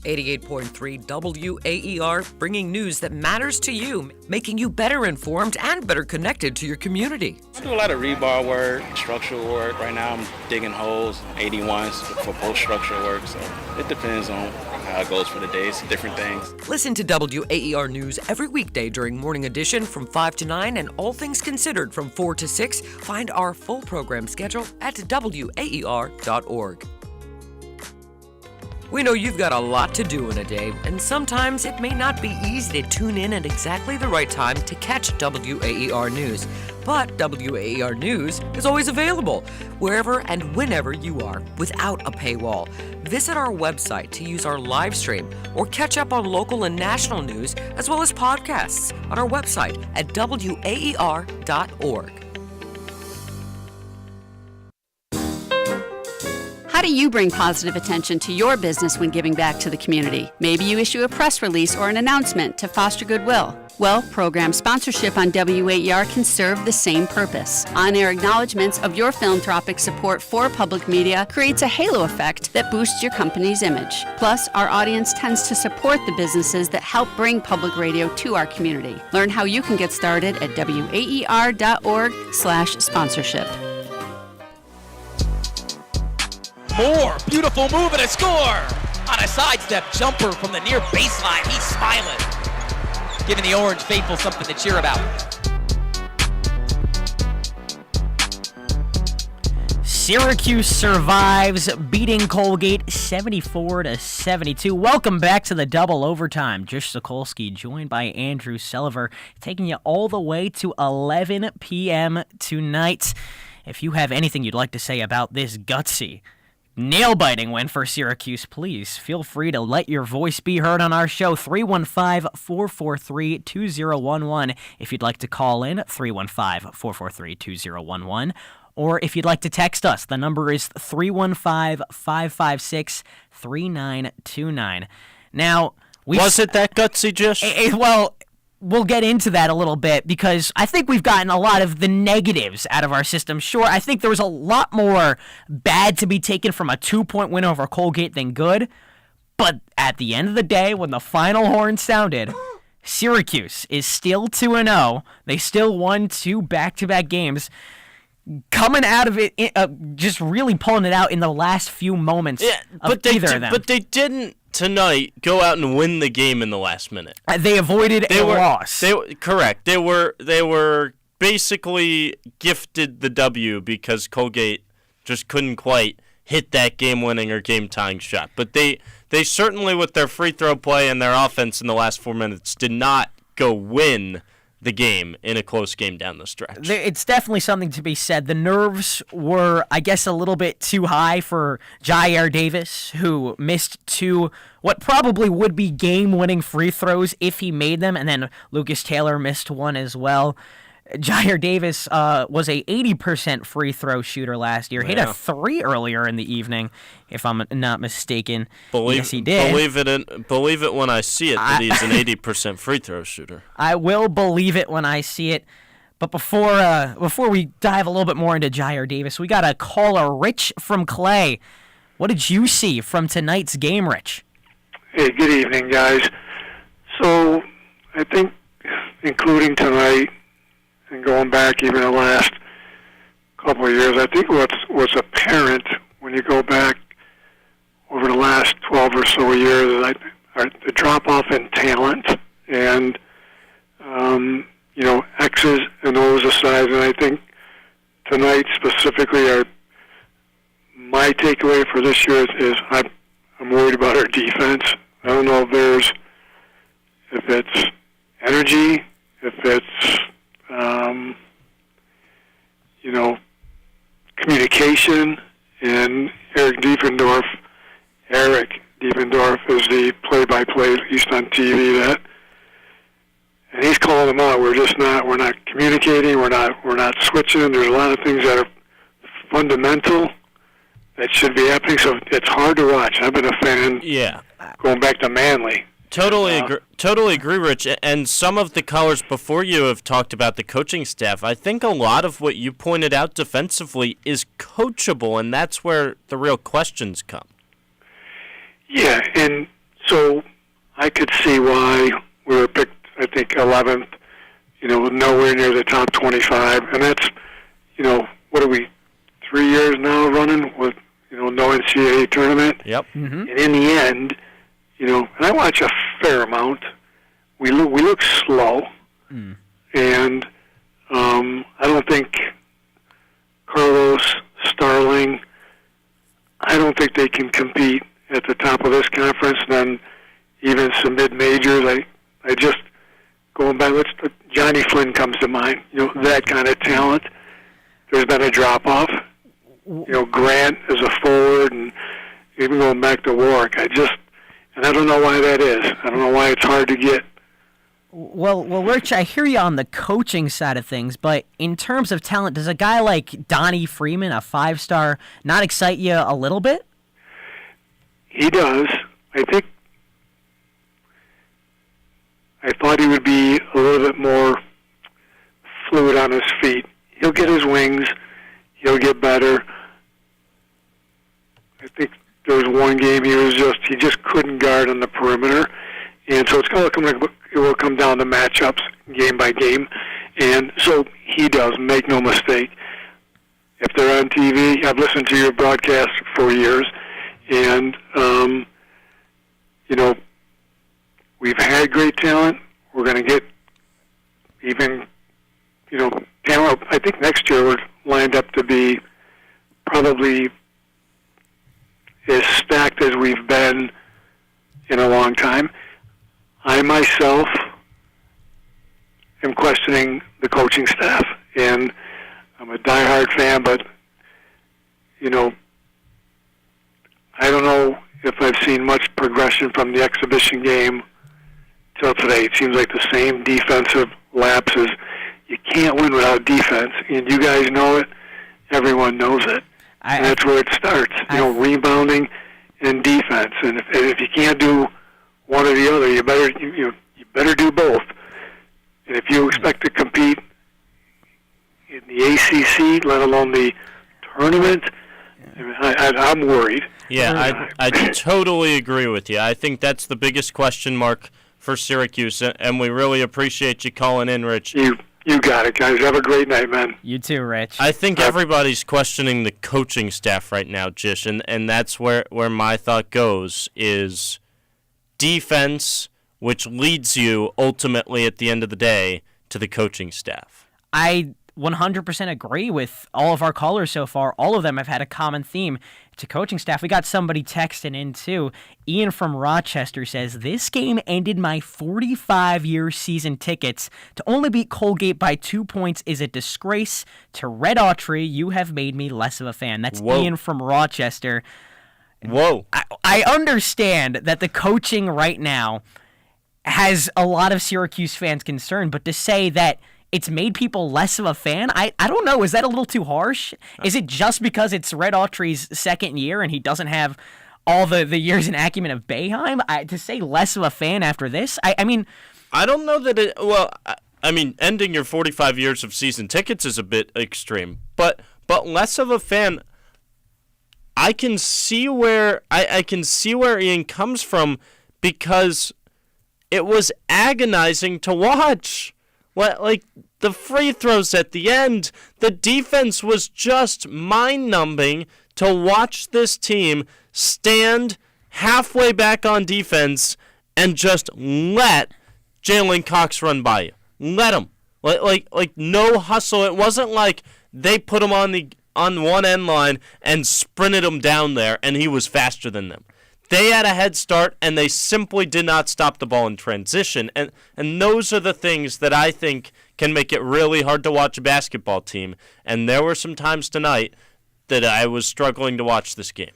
88.3 WAER, bringing news that matters to you, making you better informed and better connected to your community. I do a lot of rebar work, structural work. Right now I'm digging holes, 81s for post-structural work, so it depends on how it goes for the day. It's different things. Listen to WAER News every weekday during Morning Edition from 5 to 9 and All Things Considered from 4 to 6. Find our full program schedule at WAER.org. We know you've got a lot to do in a day, and sometimes it may not be easy to tune in at exactly the right time to catch WAER News. But WAER News is always available, wherever and whenever you are, without a paywall. Visit our website to use our live stream or catch up on local and national news, as well as podcasts on our website at WAER.org. How do you bring positive attention to your business when giving back to the community? Maybe you issue a press release or an announcement to foster goodwill. Well, program sponsorship on WAER can serve the same purpose. On-air acknowledgments of your philanthropic support for public media creates a halo effect that boosts your company's image. Plus, our audience tends to support the businesses that help bring public radio to our community. Learn how you can get started at WAER.org/sponsorship. Moore, beautiful move and a score! On a sidestep jumper from the near baseline, he's smiling, giving the Orange faithful something to cheer about. Syracuse survives, beating Colgate 74-72. Welcome back to the double overtime. Josh Sokolsky joined by Andrew Sullivan, taking you all the way to 11 p.m. tonight. If you have anything you'd like to say about this gutsy, nail-biting win for Syracuse, please feel free to let your voice be heard on our show, 315-443-2011. If you'd like to call in, 315-443-2011. Or if you'd like to text us, the number is 315-556-3929. Now, was it that gutsy, Josh? Well, we'll get into that a little bit because I think we've gotten a lot of the negatives out of our system. Sure, I think there was a lot more bad to be taken from a 2-point win over Colgate than good. But at the end of the day, when the final horn sounded, Syracuse is still 2-0. They still won 2 back-to-back games. Coming out of it, just really pulling it out in the last few moments of either of them. But they didn't tonight go out and win the game in the last minute. They avoided a loss. Correct. They were basically gifted the W because Colgate just couldn't quite hit that game-winning or game-tying shot. But they certainly, with their free throw play and their offense in the last 4 minutes, did not go win the game in a close game down the stretch. It's definitely something to be said. The nerves were, I guess, a little bit too high for Jair Davis, who missed 2 what probably would be game-winning free throws if he made them, and then Lucas Taylor missed 1 as well. Jair Davis was a 80% free throw shooter last year. Hit a 3 earlier in the evening, if I'm not mistaken. Yes, he did. Believe it when I see it that he's an 80% free throw shooter. I will believe it when I see it. But before we dive a little bit more into Jair Davis, we got a caller, Rich from Clay. What did you see from tonight's game, Rich? Hey, good evening, guys. So I think, including tonight, and going back even the last couple of years, I think what's apparent when you go back over the last 12 or so years is the drop-off in talent and, X's and O's aside. And I think tonight specifically, my takeaway for this year is I'm worried about our defense. I don't know if it's energy, if it's communication, and Eric Diefendorf is the play-by-play, at least on TV, that and he's calling them out. We're not communicating. We're not switching. There's a lot of things that are fundamental that should be happening. So it's hard to watch. I've been a fan. Yeah. Going back to Manly. Totally agree, Rich. And some of the callers before you have talked about the coaching staff. I think a lot of what you pointed out defensively is coachable, and that's where the real questions come. Yeah, and so I could see why we were picked, I think, 11th, nowhere near the top 25. And that's, what are we, 3 years now running with, no NCAA tournament? Yep. Mm-hmm. And in the end, and I watch a fair amount, we look slow. Mm. And I don't think Carlos, Starling, I don't think they can compete at the top of this conference. And then even some mid-majors, I just, going back, Johnny Flynn comes to mind, that kind of talent. There's been a drop-off. Grant as a forward, and even going back to Warwick, and I don't know why that is. I don't know why it's hard to get. Well, Rich, I hear you on the coaching side of things, but in terms of talent, does a guy like Donnie Freeman, a 5-star, not excite you a little bit? He does. I thought he would be a little bit more fluid on his feet. He'll get his wings. He'll get better. I think there was one game he just couldn't guard on the perimeter, and so it will come down to matchups game by game, and so he does, make no mistake. If they're on TV, I've listened to your broadcast for years, and we've had great talent. We're going to get even talent. I think next year we're lined up to be probably as stacked as we've been in a long time. I myself am questioning the coaching staff, and I'm a diehard fan, but I don't know if I've seen much progression from the exhibition game till today. It seems like the same defensive lapses. You can't win without defense, and you guys know it. Everyone knows it. And that's where it starts, rebounding and defense. And if you can't do one or the other, you better do both. And if you expect to compete in the ACC, let alone the tournament, I'm worried. Yeah, I totally agree with you. I think that's the biggest question mark for Syracuse, and we really appreciate you calling in, Rich. You got it, guys. Have a great night, man. You too, Rich. I think everybody's questioning the coaching staff right now, Jish, and that's where my thought goes, is defense, which leads you ultimately at the end of the day to the coaching staff. I 100% agree with all of our callers so far. All of them have had a common theme to coaching staff. We got somebody texting in too. Ian from Rochester says, this game ended my 45-year season tickets. To only beat Colgate by 2 points is a disgrace. To Red Autry, you have made me less of a fan. That's Ian from Rochester. Whoa. I understand that the coaching right now has a lot of Syracuse fans concerned, but to say that it's made people less of a fan, I don't know. Is that a little too harsh? Is it just because it's Red Autry's second year and he doesn't have all the years and acumen of Boeheim? To say less of a fan after this, I mean... I don't know that it... Well, I mean, ending your 45 years of season tickets is a bit extreme, but less of a fan... I can see where Ian comes from, because it was agonizing to watch. Like the free throws at the end, the defense was just mind-numbing to watch this team stand halfway back on defense and just let Jalen Cox run by you. Let him. Like no hustle. It wasn't like they put him on one end line and sprinted him down there and he was faster than them. They had a head start, and they simply did not stop the ball in transition. And those are the things that I think can make it really hard to watch a basketball team. And there were some times tonight that I was struggling to watch this game.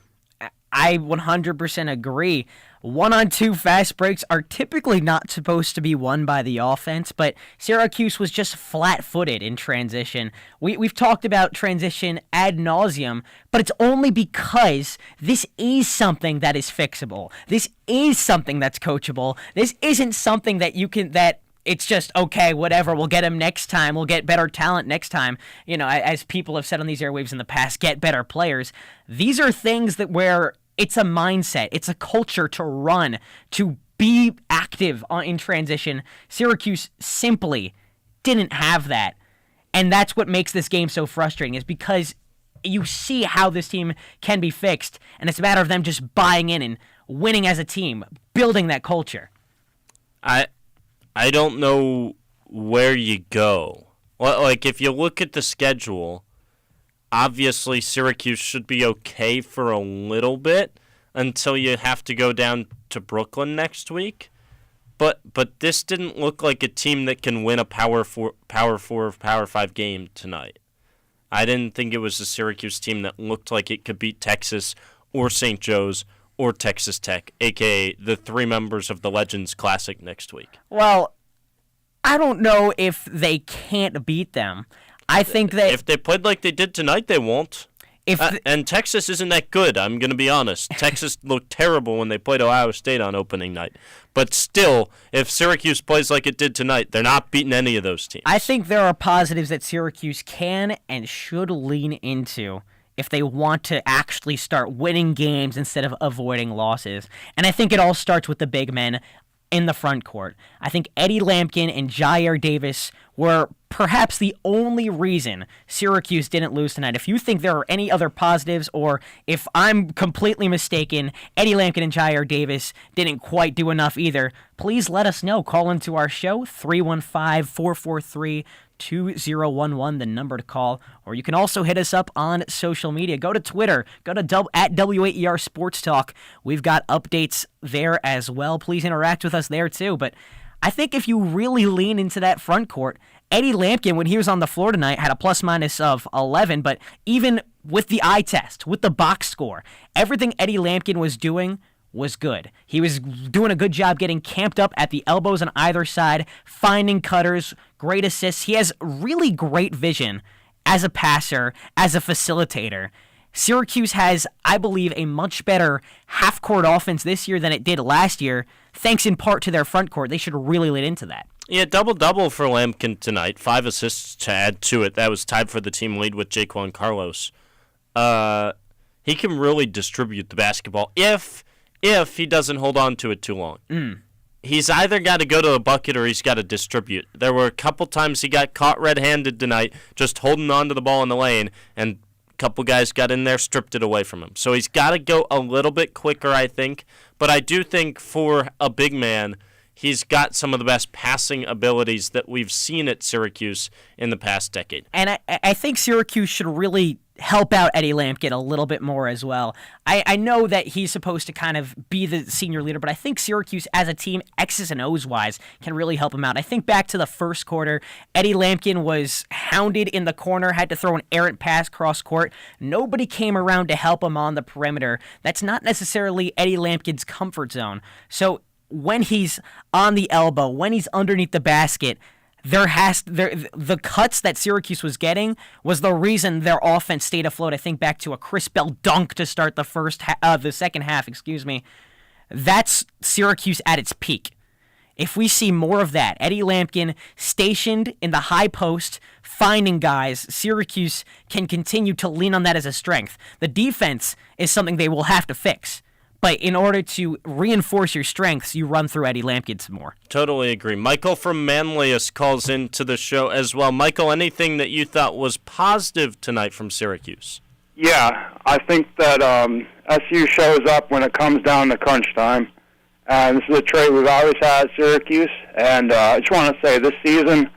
I 100% agree. 1-on-2 fast breaks are typically not supposed to be won by the offense, but Syracuse was just flat-footed in transition. We've talked about transition ad nauseum, but it's only because this is something that is fixable. This is something that's coachable. This isn't something that it's just, okay, whatever, we'll get him next time. We'll get better talent next time. As people have said on these airwaves in the past, get better players. These are things where it's a mindset. It's a culture to run, to be active in transition. Syracuse simply didn't have that. And that's what makes this game so frustrating, is because you see how this team can be fixed, and it's a matter of them just buying in and winning as a team, building that culture. I don't know where you go. Like, if you look at the schedule, obviously Syracuse should be okay for a little bit until you have to go down to Brooklyn next week. But this didn't look like a team that can win a Power 4 Power 5 game tonight. I didn't think it was a Syracuse team that looked like it could beat Texas or St. Joe's or Texas Tech, a.k.a. the three members of the Legends Classic next week. Well, I don't know if they can't beat them. I think that if they played like they did tonight, they won't. And Texas isn't that good, I'm going to be honest. Texas looked terrible when they played Ohio State on opening night. But still, if Syracuse plays like it did tonight, they're not beating any of those teams. I think there are positives that Syracuse can and should lean into if they want to actually start winning games instead of avoiding losses. And I think it all starts with the big men in the front court. I think Eddie Lampkin and Jair Davis were perhaps the only reason Syracuse didn't lose tonight. If you think there are any other positives, or if I'm completely mistaken, Eddie Lampkin and Jair Davis didn't quite do enough either, please let us know. Call into our show, 315-443-2011, the number to call. Or you can also hit us up on social media. Go to Twitter. Go to at WAER Sports Talk. We've got updates there as well. Please interact with us there too. But I think if you really lean into that front court, Eddie Lampkin, when he was on the floor tonight, had a plus-minus of 11, but even with the eye test, with the box score, everything Eddie Lampkin was doing was good. He was doing a good job getting camped up at the elbows on either side, finding cutters, great assists. He has really great vision as a passer, as a facilitator. Syracuse has, I believe, a much better half-court offense this year than it did last year, thanks in part to their front court. They should really lean into that. Yeah, double-double for Lampkin tonight. 5 assists to add to it. That was tied for the team lead with Jaquan Carlos. He can really distribute the basketball if he doesn't hold on to it too long. He's either got to go to the bucket or he's got to distribute. There were a couple times he got caught red-handed tonight, just holding on to the ball in the lane, and a couple guys got in there, stripped it away from him. So he's got to go a little bit quicker, I think. But I do think for a big man, he's got some of the best passing abilities that we've seen at Syracuse in the past decade. And I think Syracuse should really help out Eddie Lampkin a little bit more as well. I know that he's supposed to kind of be the senior leader, but I think Syracuse as a team, X's and O's wise, can really help him out. I think back to the first quarter, Eddie Lampkin was hounded in the corner, had to throw an errant pass cross court. Nobody came around to help him on the perimeter. That's not necessarily Eddie Lampkin's comfort zone. So when he's on the elbow, when he's underneath the basket, the cuts that Syracuse was getting was the reason their offense stayed afloat. I think back to a Chris Bell dunk to start the second half. That's Syracuse at its peak. If we see more of that, Eddie Lampkin stationed in the high post, finding guys, Syracuse can continue to lean on that as a strength. The defense is something they will have to fix. But in order to reinforce your strengths, you run through Eddie Lampkin some more. Totally agree. Michael from Manlius calls into the show as well. Michael, anything that you thought was positive tonight from Syracuse? Yeah, I think that SU shows up when it comes down to crunch time. And this is a trait we've always had at Syracuse. And I just want to say this season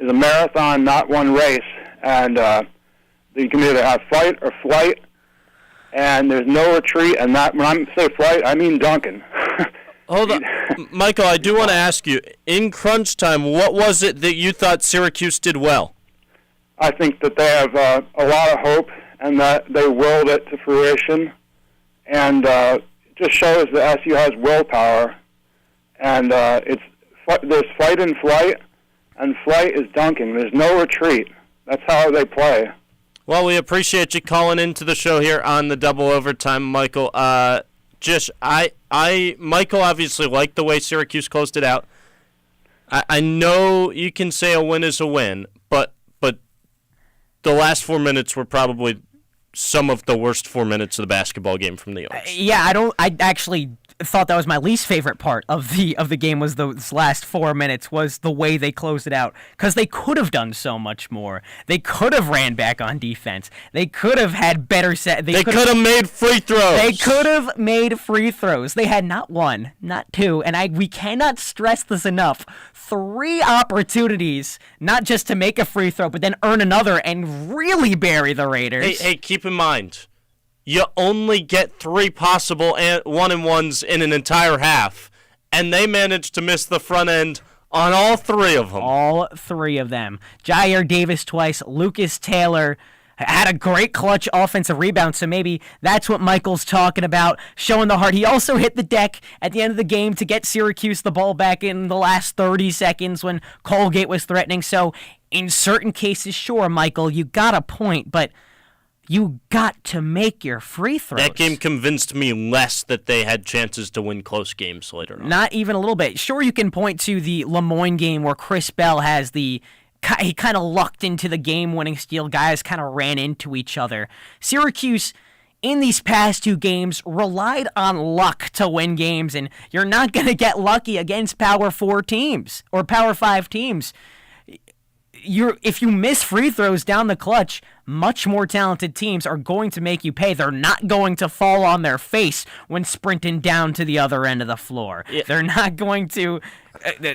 is a marathon, not one race. And you can either have fight or flight. And there's no retreat, and that when I say flight, I mean Duncan. Hold on. Michael, I do want to ask you, in crunch time, what was it that you thought Syracuse did well? I think that they have a lot of hope, and that they willed it to fruition. and it just shows that SU has willpower, and there's fight and flight, and flight is dunking. There's no retreat. That's how they play. Well, we appreciate you calling into the show here on the Double Overtime, Michael. Michael obviously liked the way Syracuse closed it out. I know you can say a win is a win, but the last 4 minutes were probably some of the worst 4 minutes of the basketball game from the Oaks. I actually thought that was my least favorite part of the game was those last 4 minutes, was the way they closed it out, because they could have done so much more. They could have ran back on defense. They could have had better set. They could have made free throws. They could have made free throws. They had not one, not two, and we cannot stress this enough. 3 opportunities, not just to make a free throw, but then earn another and really bury the Raiders. Hey, keep in mind, you only get 3 possible 1-and-1s in an entire half, and they managed to miss the front end on all 3 of them. All 3 of them. Jair Davis twice, Lucas Taylor had a great clutch offensive rebound, so maybe that's what Michael's talking about, showing the heart. He also hit the deck at the end of the game to get Syracuse the ball back in the last 30 seconds when Colgate was threatening. So in certain cases, sure, Michael, you got a point, but you got to make your free throws. That game convinced me less that they had chances to win close games later on. Not even a little bit. Sure, you can point to the Lemoyne game where Chris Bell has he kind of lucked into the game-winning steal. Guys kind of ran into each other. Syracuse, in these past 2 games, relied on luck to win games, and you're not going to get lucky against Power 4 teams or Power 5 teams. If you miss free throws down the clutch, much more talented teams are going to make you pay. They're not going to fall on their face when sprinting down to the other end of the floor. Yeah. They're not going to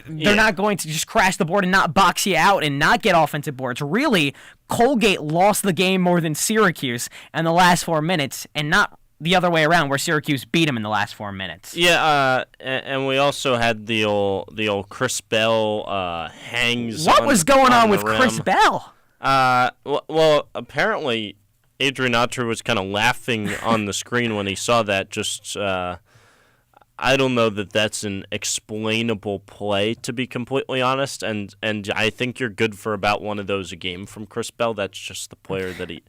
not going to just crash the board and not box you out and not get offensive boards. Really, Colgate lost the game more than Syracuse in the last 4 minutes, and not the other way around, where Syracuse beat them in the last 4 minutes. Yeah, and we also had the old Chris Bell hangs. What was going on with rim. Chris Bell? Well, apparently Adrian Autry was kind of laughing on the screen when he saw that. Just I don't know that that's an explainable play, to be completely honest. And I think you're good for about one of those a game from Chris Bell. That's just the player that he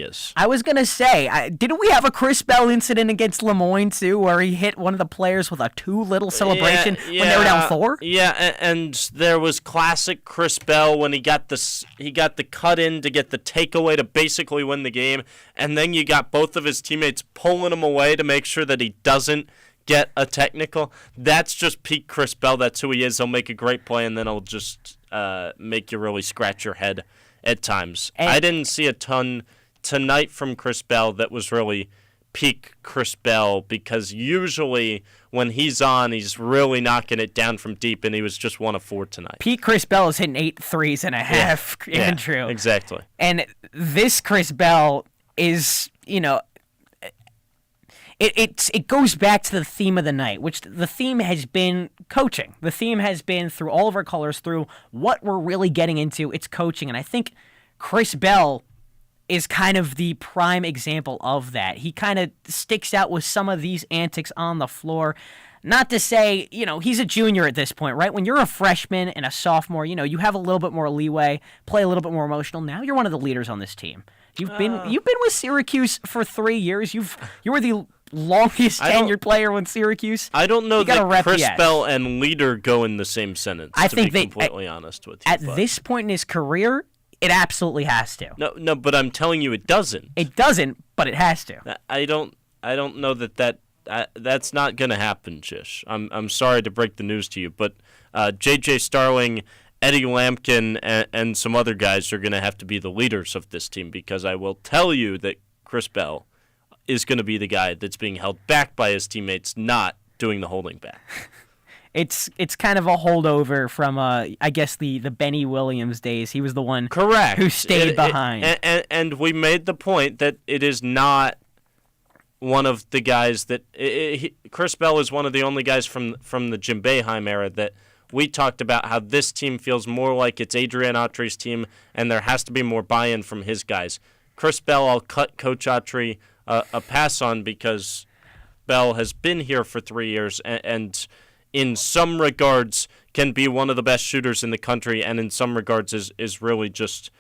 is. I was gonna say, didn't we have a Chris Bell incident against Lemoyne too, where he hit one of the players with a too little celebration when they were down 4? Yeah, and there was classic Chris Bell when he got the cut in to get the takeaway to basically win the game, and then you got both of his teammates pulling him away to make sure that he doesn't get a technical. That's just peak Chris Bell. That's who he is. He'll make a great play, and then he'll just make you really scratch your head at times. I didn't see a ton tonight from Chris Bell that was really peak Chris Bell, because usually when he's on, he's really knocking it down from deep, and he was just 1 of 4 tonight. Peak Chris Bell is hitting 8 threes and a half. Even true. Exactly. And this Chris Bell is, It goes back to the theme of the night, which the theme has been coaching. The theme has been, through all of our colors, through what we're really getting into, it's coaching. And I think Chris Bell is kind of the prime example of that. He kind of sticks out with some of these antics on the floor. Not to say, he's a junior at this point, right? When you're a freshman and a sophomore, you have a little bit more leeway, play a little bit more emotional. Now you're one of the leaders on this team. You've been with Syracuse for 3 years. You were the longest tenured player with Syracuse. I don't know that Chris Bell and leader go in the same sentence. I to think be completely honest with you. At this point in his career, it absolutely has to. No, but I'm telling you, it doesn't. It doesn't, but it has to. I don't know that's not going to happen, Jish. I'm sorry to break the news to you, but J.J. Starling, Eddie Lampkin, and some other guys are going to have to be the leaders of this team, because I will tell you that Chris Bell is going to be the guy that's being held back by his teammates, not doing the holding back. It's kind of a holdover from, I guess, the Benny Williams days. He was the one correct who stayed behind. And we made the point that it is not one of the guys that Chris Bell is one of the only guys from the Jim Boeheim era that we talked about how this team feels more like it's Adrian Autry's team, and there has to be more buy-in from his guys. Chris Bell, I'll cut Coach Autry a pass on because Bell has been here for 3 years and in some regards can be one of the best shooters in the country, and in some regards is really just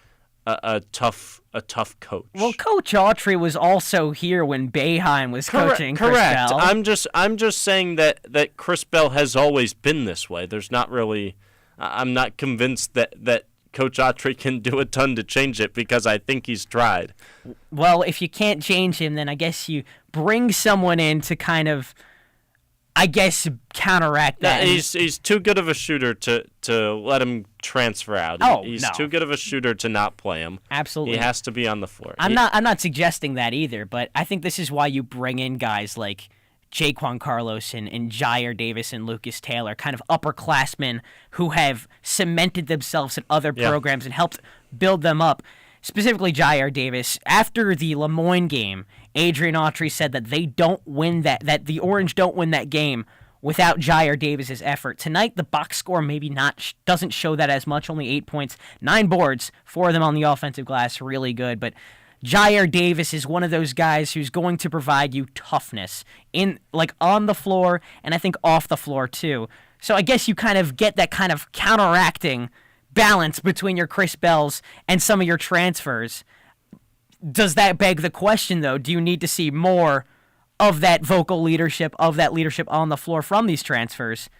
a tough coach. Well, Coach Autry was also here when Boeheim was coaching Chris Correct. Bell. I'm just saying that Chris Bell has always been this way. There's not really. I'm not convinced that Coach Autry can do a ton to change it because I think he's tried. Well, if you can't change him, then I guess you bring someone in to kind of, I guess, counteract that. No, he's too good of a shooter to let him transfer out. He's too good of a shooter to not play him. Absolutely. He has to be on the floor. I'm not suggesting that either, but I think this is why you bring in guys like Jaquan Carlos and Jair Davis and Lucas Taylor, kind of upperclassmen who have cemented themselves in other programs and helped build them up. Specifically Jair Davis. After the Lemoyne game, Adrian Autry said that they don't win that the Orange don't win that game without Jair Davis's effort. Tonight, the box score maybe doesn't show that as much, only 8 points, 9 boards, 4 of them on the offensive glass, really good, but Jair Davis is one of those guys who's going to provide you toughness on the floor and I think off the floor too. So I guess you kind of get that kind of counteracting balance between your Chris Bells and some of your transfers. Does that beg the question though? Do you need to see more of that vocal leadership, of that leadership on the floor from these transfers?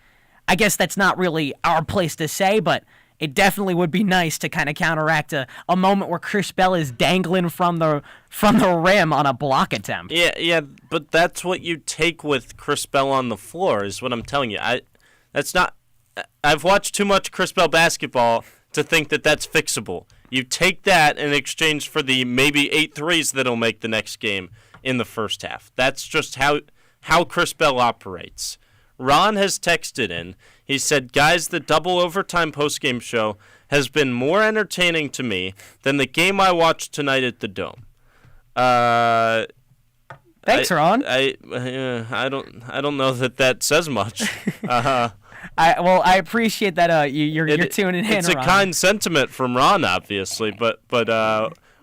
I guess that's not really our place to say, but it definitely would be nice to kind of counteract a moment where Chris Bell is dangling from the rim on a block attempt. Yeah, but that's what you take with Chris Bell on the floor, is what I'm telling you. I've watched too much Chris Bell basketball to think that that's fixable. You take that in exchange for the maybe 8 threes that he'll make the next game in the first half. That's just how Chris Bell operates. Ron has texted in. He said, guys, the double overtime postgame show has been more entertaining to me than the game I watched tonight at the Dome. Thanks, Ron. I don't know that says much. I appreciate that you're tuning in. It's a Ron. kind sentiment from Ron, obviously, but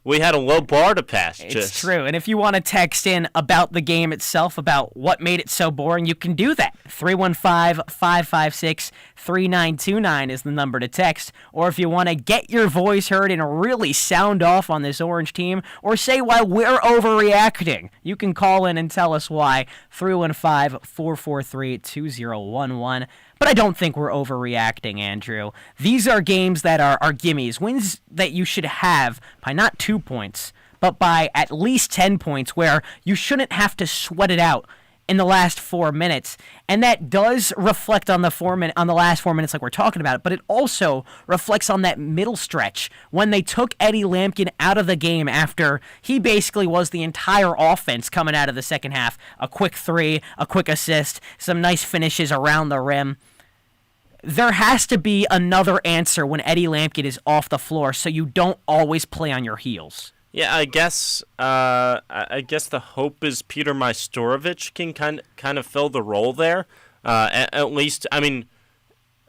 we had a low bar to pass. It's true. And if you want to text in about the game itself, about what made it so boring, you can do that. 315-556-3929 is the number to text. Or if you want to get your voice heard and really sound off on this Orange team, or say why we're overreacting, you can call in and tell us why. 315-443-2011. But I don't think we're overreacting, Andrew. These are games that are gimmies, wins that you should have by not 2 points, but by at least 10 points, where you shouldn't have to sweat it out in the last 4 minutes. And that does reflect on the last 4 minutes like we're talking about, but it also reflects on that middle stretch when they took Eddie Lampkin out of the game after he basically was the entire offense coming out of the second half. A quick 3, a quick assist, some nice finishes around the rim. There has to be another answer when Eddie Lampkin is off the floor, so you don't always play on your heels. Yeah, I guess the hope is Peter Majstorovic can kind of fill the role there. At least, I mean,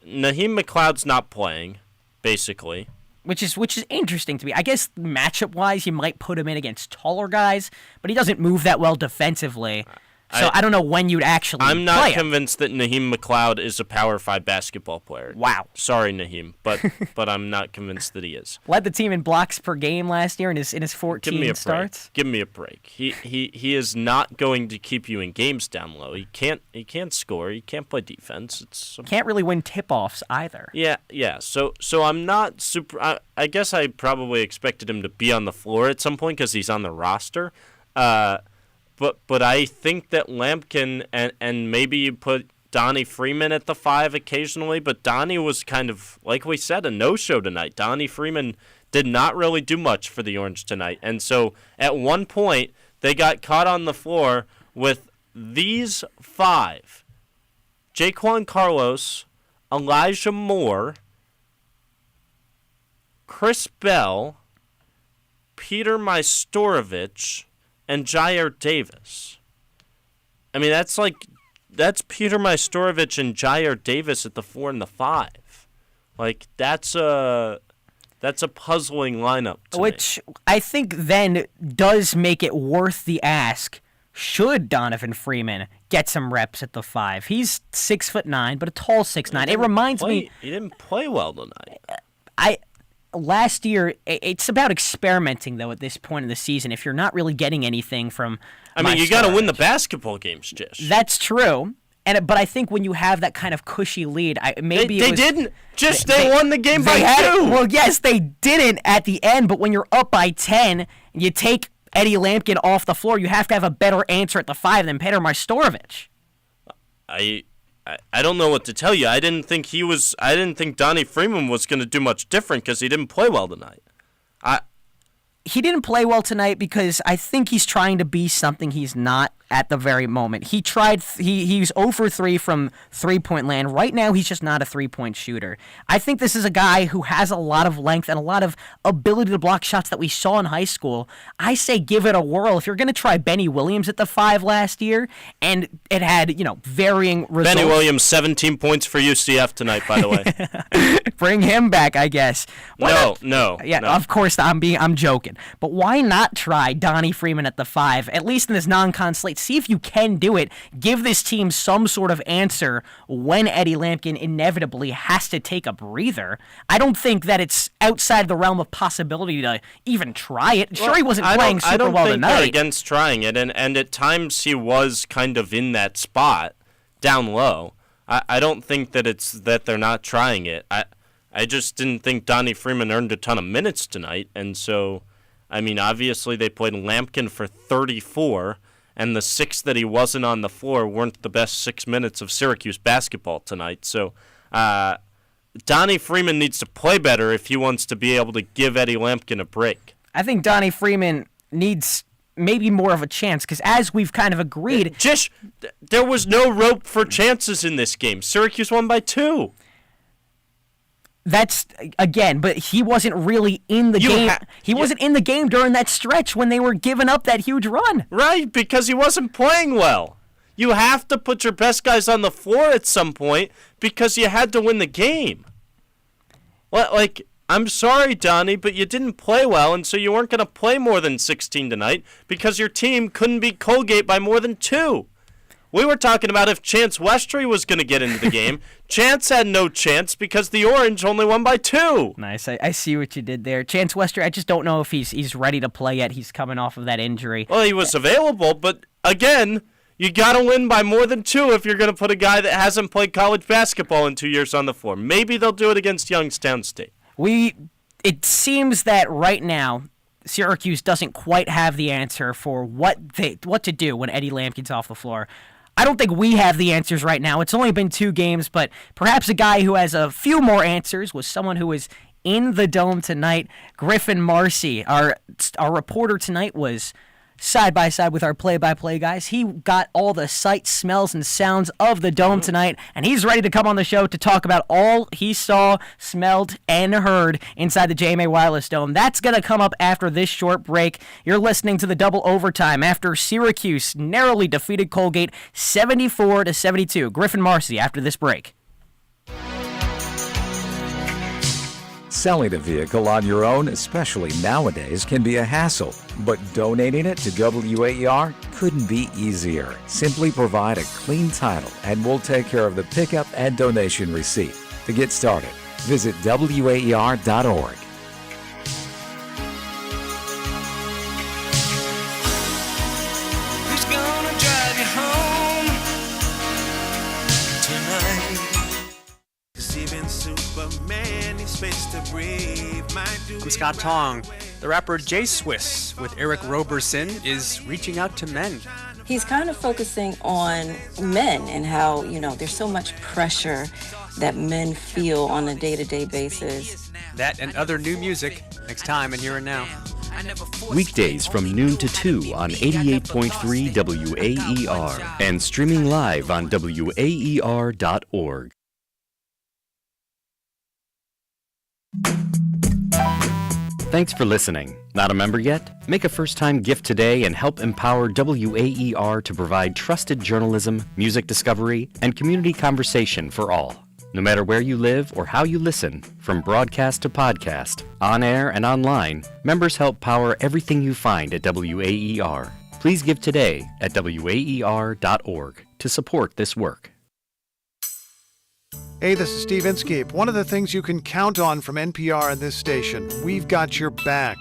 Naheem McLeod's not playing, basically. Which is interesting to me. I guess matchup-wise, you might put him in against taller guys, but he doesn't move that well defensively. So I don't know when you'd actually play him. I'm not convinced that Naheem McLeod is a Power 5 basketball player. Wow. Sorry, Naheem, but I'm not convinced that he is. Led the team in blocks per game last year in his 14 starts. Give me a break. He is not going to keep you in games down low. He can't score. He can't play defense. Can't really win tip-offs either. Yeah. So I'm not super. I guess I probably expected him to be on the floor at some point because he's on the roster. But I think that Lampkin and maybe you put Donnie Freeman at the 5 occasionally, but Donnie was kind of, like we said, a no-show tonight. Donnie Freeman did not really do much for the Orange tonight. And so at one point, they got caught on the floor with these 5. Jaquan Carlos, Elijah Moore, Chris Bell, Peter Majstorovic, and Jair Davis. I mean, that's Peter Majstorovic and Jair Davis at the 4 and the 5. Like, that's a That's a puzzling lineup to Which I think then does make it worth the ask. Should Donovan Freeman get some reps at the 5? He's 6'9", but a tall 6'9". It reminds me. He didn't play well tonight. Last year, it's about experimenting, though, at this point in the season. If you're not really getting anything from... you got to win the basketball games, Jish. That's true. But I think when you have that kind of cushy lead, maybe they didn't. They won the game by 2. Well, yes, they didn't at the end, but when you're up by 10, you take Eddie Lampkin off the floor, you have to have a better answer at the 5 than Petar Majstorovic. I don't know what to tell you. I didn't think Donnie Freeman was going to do much different because he didn't play well tonight. He didn't play well tonight because I think he's trying to be something he's not at the very moment. He tried. He's 0 for 3 from three-point land. Right now, he's just not a three-point shooter. I think this is a guy who has a lot of length and a lot of ability to block shots that we saw in high school. I say give it a whirl. If you're going to try Benny Williams at the 5 last year, and it had varying results. Benny Williams, 17 points for UCF tonight, by the way. Bring him back, I guess. No. Of course I'm joking. But why not try Donnie Freeman at the 5, at least in this non-con slate? See if you can do it. Give this team some sort of answer when Eddie Lampkin inevitably has to take a breather. I don't think that it's outside the realm of possibility to even try it. Sure, he wasn't playing super well tonight. I don't think they're against trying it, and at times he was kind of in that spot, down low. I don't think that it's that they're not trying it. I just didn't think Donnie Freeman earned a ton of minutes tonight, and so, obviously they played Lampkin for 34, and the 6 that he wasn't on the floor weren't the best 6 minutes of Syracuse basketball tonight. So Donnie Freeman needs to play better if he wants to be able to give Eddie Lampkin a break. I think Donnie Freeman needs maybe more of a chance, because as we've kind of agreed... There was no rope for chances in this game. Syracuse won by 2. That's, again, but he wasn't really in the game. He wasn't in the game during that stretch when they were giving up that huge run. Right, because he wasn't playing well. You have to put your best guys on the floor at some point because you had to win the game. I'm sorry, Donnie, but you didn't play well, and so you weren't going to play more than 16 tonight because your team couldn't beat Colgate by more than 2. We were talking about if Chance Westry was going to get into the game. Chance had no chance because the Orange only won by 2. Nice. I see what you did there. Chance Westry, I just don't know if he's ready to play yet. He's coming off of that injury. Well, he was available, but again, you got to win by more than 2 if you're going to put a guy that hasn't played college basketball in 2 years on the floor. Maybe they'll do it against Youngstown State. It seems that right now, Syracuse doesn't quite have the answer for what to do when Eddie Lampkin's off the floor. I don't think we have the answers right now. It's only been 2 games, but perhaps a guy who has a few more answers was someone who was in the Dome tonight. Griffin Marcy, our reporter tonight, was side by side with our play-by-play guys. He got all the sights, smells, and sounds of the Dome tonight, and he's ready to come on the show to talk about all he saw, smelled, and heard inside the JMA Wireless Dome. That's going to come up after this short break. You're listening to the Double Overtime after Syracuse narrowly defeated Colgate 74-72. Griffin Marcy after this break. Selling a vehicle on your own, especially nowadays, can be a hassle, but donating it to WAER couldn't be easier. Simply provide a clean title and we'll take care of the pickup and donation receipt. To get started, visit WAER.org. Who's gonna drive you home tonight? 'Cause even Superman needs space to breathe. I'm Scott Tong. The rapper Jay Swiss with Eric Roberson is reaching out to men. He's kind of focusing on men and how, there's so much pressure that men feel on a day-to-day basis. That and other new music next time in Here and Now. Weekdays from noon to 2 on 88.3 WAER and streaming live on WAER.org. Thanks for listening. Not a member yet? Make a first-time gift today and help empower WAER to provide trusted journalism, music discovery, and community conversation for all. No matter where you live or how you listen, from broadcast to podcast, on air and online, members help power everything you find at WAER. Please give today at WAER.org to support this work. Hey, this is Steve Inskeep. One of the things you can count on from NPR and this station, we've got your back.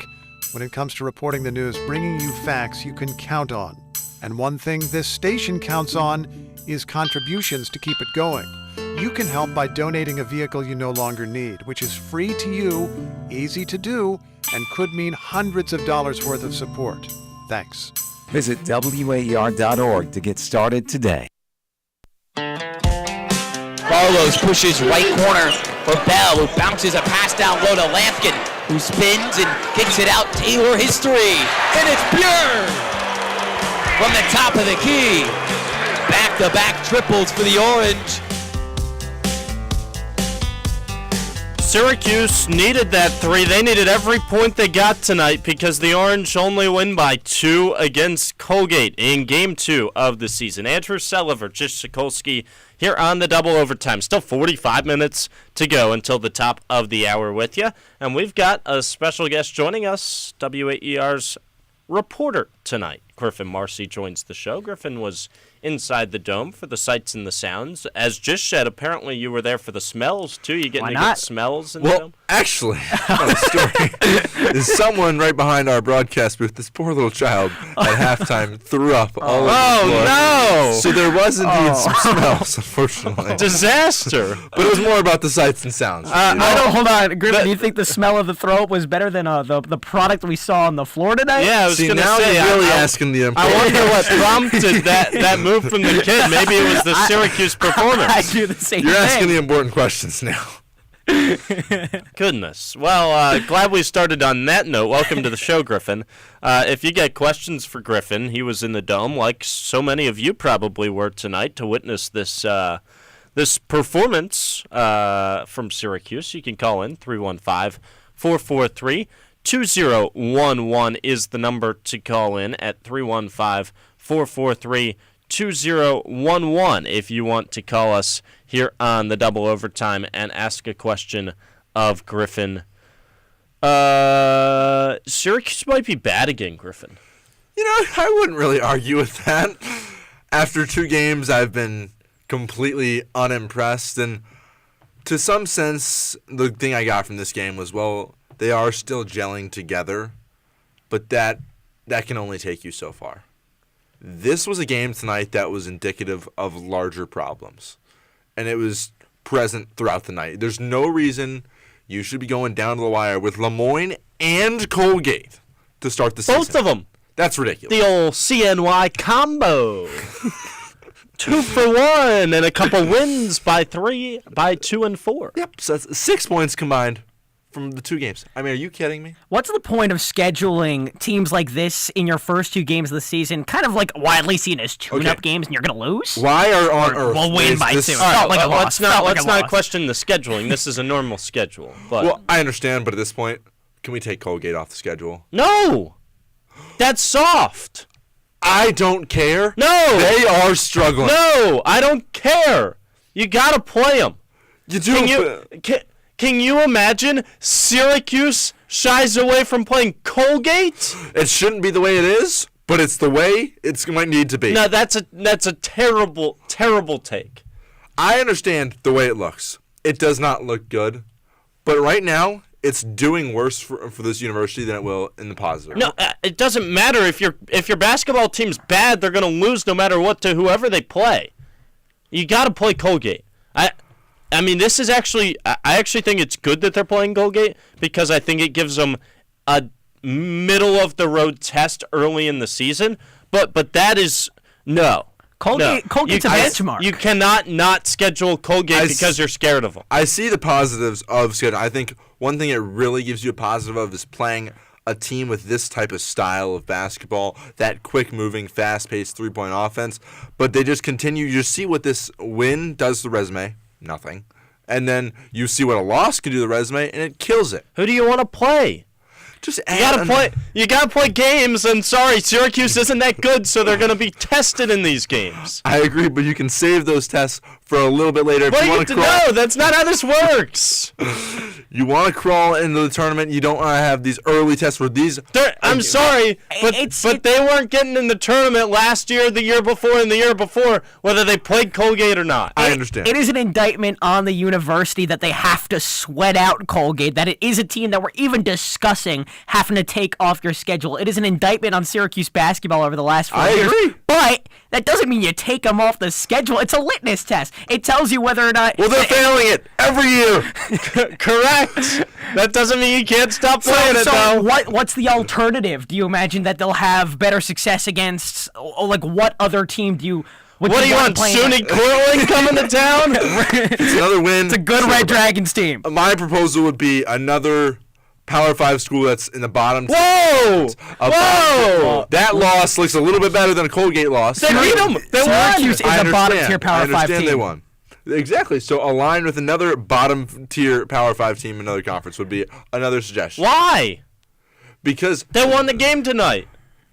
When it comes to reporting the news, bringing you facts you can count on. And one thing this station counts on is contributions to keep it going. You can help by donating a vehicle you no longer need, which is free to you, easy to do, and could mean hundreds of dollars worth of support. Thanks. Visit WAER.org to get started today. Carlos pushes right corner for Bell, who bounces a pass down low to Lampkin, who spins and kicks it out. Taylor his three, and it's Bjorn from the top of the key. Back-to-back triples for the Orange. Syracuse needed that three. They needed every point they got tonight because the Orange only win by 2 against Colgate in Game 2 of the season. Andrew Seliver, Jish Sikolsky here on the double overtime. Still 45 minutes to go until the top of the hour with you. And we've got a special guest joining us, WAER's reporter tonight. Griffin Marcy joins the show. Griffin was inside the dome for the sights and the sounds. As just said, apparently you were there for the smells, too. You getting to get smells in the dome? Actually, funny story. Is someone right behind our broadcast booth, this poor little child, at halftime threw up all over the floor. No! So there was indeed some smells, unfortunately. Disaster. But it was more about the sights and sounds. Hold on. Griffin, do you think the smell of the throw up was better than the product we saw on the floor tonight? Yeah, I was going to now say. you're really asking the important I wonder what prompted that move from the kid. Maybe it was the Syracuse performance. I do the same You're thing. asking the important questions now. Goodness. Well, glad we started on that note. Welcome to the show, Griffin. If you got questions for Griffin, he was in the dome, like so many of you probably were tonight, to witness this this performance from Syracuse. You can call in 315-443-2011 is the number to call in at 315-443-2011 if you want to call us here on the double overtime and ask a question of Griffin. Syracuse might be bad again, Griffin. You know, I wouldn't really argue with that. After 2 games, I've been completely unimpressed, and to some sense, the thing I got from this game was, well, they are still gelling together, but that can only take you so far. This was a game tonight that was indicative of larger problems, and it was present throughout the night. There's no reason you should be going down to the wire with Lemoyne and Colgate to start the season. Both of them. That's ridiculous. The old CNY combo. 2 for 1 and a couple wins by 2 and 4. Yep, so that's 6 points combined from the 2 games. I mean, are you kidding me? What's the point of scheduling teams like this in your first 2 games of the season? Kind of like widely seen as tune-up games, and you're going to lose? Why are on earth? We'll win by 2. All right, let's not question the scheduling. This is a normal schedule. But. Well, I understand, but at this point, can we take Colgate off the schedule? No! That's soft. I don't care. No! They are struggling. No! I don't care. You got to play them. You do. Can you imagine Syracuse shies away from playing Colgate? It shouldn't be the way it is, but it's the way it might need to be. No, that's a terrible, terrible take. I understand the way it looks. It does not look good, but right now it's doing worse for this university than it will in the positive. No, it doesn't matter if your basketball team's bad. They're going to lose no matter what to whoever they play. You got to play Colgate. I mean, this is actually – I actually think it's good that they're playing Colgate because I think it gives them a middle-of-the-road test early in the season. But that is – no. Colgate's a benchmark. You cannot not schedule Colgate because you're scared of them. I see the positives of scheduling. I think one thing it really gives you a positive of is playing a team with this type of style of basketball, that quick-moving, fast-paced three-point offense. But they just continue – you just see what this win does to the resume. Nothing. And then you see what a loss can do to the resume, and it kills it. Who do you want to play? You gotta play games, and sorry, Syracuse isn't that good, so they're gonna be tested in these games. I agree, but you can save those tests for a little bit later. But you want to crawl, no, that's not how this works. You want to crawl into the tournament. You don't want to have these early tests where these. I'm sorry, but they weren't getting in the tournament last year, the year before, and the year before, whether they played Colgate or not. I understand. It is an indictment on the university that they have to sweat out Colgate, that it is a team that we're even discussing having to take off your schedule. It is an indictment on Syracuse basketball over the last 4 years. I agree. But that doesn't mean you take them off the schedule. It's a litmus test. It tells you whether or not... Well, they're failing it every year. Correct. That doesn't mean you can't stop playing it, though. What's the alternative? Do you imagine that they'll have better success against... Like, what other team do you... What do you want, SUNY Cortland coming to town? It's another win. It's a good Red Dragons team. My proposal would be another Power 5 school that's in the bottom. Whoa! Whoa! That loss looks a little bit better than a Colgate loss. They beat them. They won. Syracuse is a bottom-tier Power 5 team. I understand they won. Exactly. So align with another bottom-tier Power 5 team in another conference would be another suggestion. Why? Because they won the game tonight.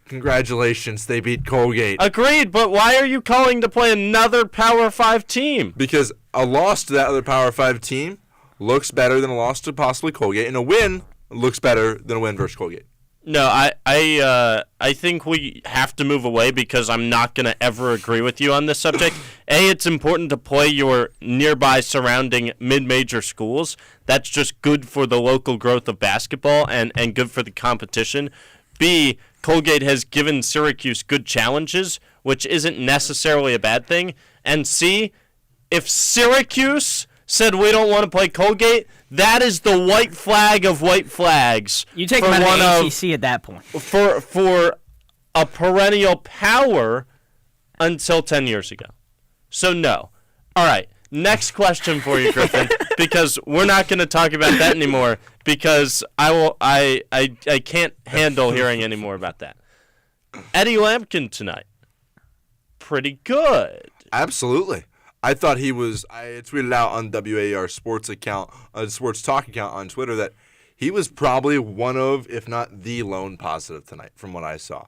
Congratulations, they beat Colgate. Agreed, but why are you calling to play another Power 5 team? Because a loss to that other Power 5 team looks better than a loss to possibly Colgate, and a win looks better than a win versus Colgate. No, I think we have to move away because I'm not going to ever agree with you on this subject. A, it's important to play your nearby surrounding mid-major schools. That's just good for the local growth of basketball and good for the competition. B, Colgate has given Syracuse good challenges, which isn't necessarily a bad thing. And C, if Syracuse said we don't want to play Colgate, that is the white flag of white flags. You take them out of the ACC at that point. For a perennial power until 10 years ago. So no. All right. Next question for you, Griffin, because we're not going to talk about that anymore because I can't handle hearing any more about that. Eddie Lampkin tonight. Pretty good. Absolutely. I thought he was. I tweeted out on WAER Sports account, Sports Talk account on Twitter that he was probably one of, if not the lone positive tonight from what I saw.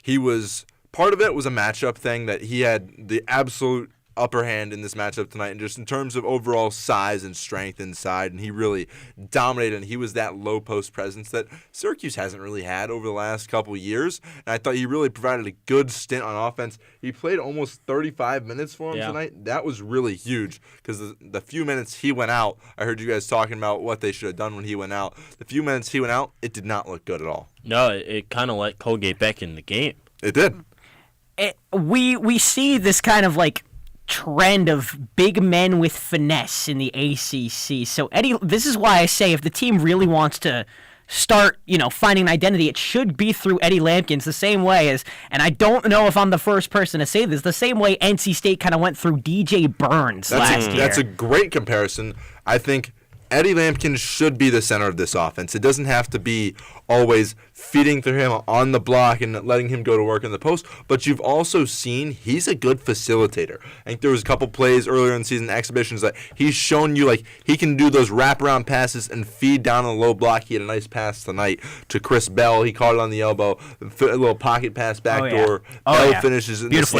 He was, part of it was a matchup thing that he had the absolute upper hand in this matchup tonight, and just in terms of overall size and strength inside, and he really dominated, and he was that low post presence that Syracuse hasn't really had over the last couple years, and I thought he really provided a good stint on offense. He played almost 35 minutes for him tonight. That was really huge, because the few minutes he went out, I heard you guys talking about what they should have done when he went out. The few minutes he went out, it did not look good at all. No, it kind of let Colgate back in the game. It did. We see this kind of like trend of big men with finesse in the ACC. So Eddie, this is why I say if the team really wants to start, finding an identity, it should be through Eddie Lampkins the same way as, and I don't know if I'm the first person to say this, the same way NC State kind of went through DJ Burns last year. That's a great comparison. I think Eddie Lampkin should be the center of this offense. It doesn't have to be always feeding through him on the block and letting him go to work in the post, but you've also seen he's a good facilitator. I think there was a couple plays earlier in the season, exhibitions, that he's shown you like he can do those wraparound passes and feed down on the low block. He had a nice pass tonight to Chris Bell. He caught it on the elbow, a little pocket pass backdoor. Bell finishes in beautiful.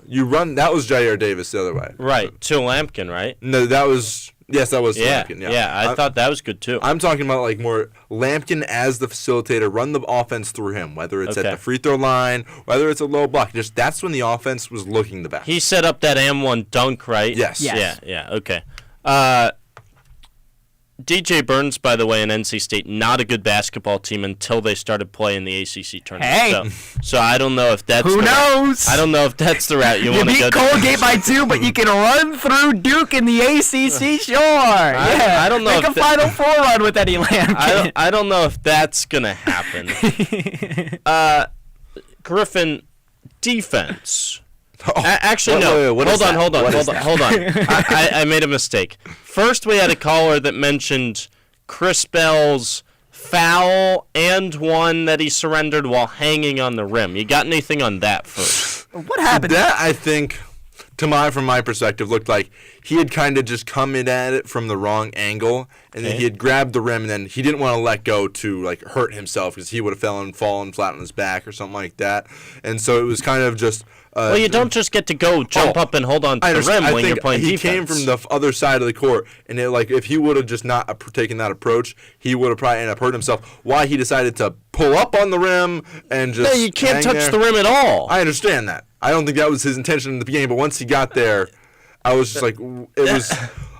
You run. That was Jair Davis the other way. Right, to Lampkin, right? No, that was... Yes, that was Lampkin. I thought that was good too. I'm talking about like more Lampkin as the facilitator, run the offense through him, whether it's at the free throw line, whether it's a low block. Just that's when the offense was looking the best. He set up that M1 dunk, right? Yes. Yeah, okay. DJ Burns, by the way, in NC State, not a good basketball team until they started playing the ACC tournament. Hey! So I don't know if that's who knows? I don't know if that's the route you want to go. You beat Colgate by 2, but you can run through Duke in the ACC. Sure. I don't know. Make a Final Four run with Eddie Lampkin. I don't know if that's gonna happen. Griffin, defense. Actually, no. Hold on. I made a mistake. First, we had a caller that mentioned Chris Bell's foul and one that he surrendered while hanging on the rim. You got anything on that first? What happened? That, I think, from my perspective, looked like he had kind of just come in at it from the wrong angle, and then he had grabbed the rim, and then he didn't want to let go to like hurt himself because he would have fallen flat on his back or something like that. And so it was kind of just. Well, you don't just get to go jump up and hold on to the rim when you're playing defense. He came from the other side of the court, and if he would have just not taken that approach, he would have probably ended up hurting himself. Why he decided to pull up on the rim and just you can't touch the rim at all. I understand that. I don't think that was his intention in the beginning, but once he got there, I was just like, it was.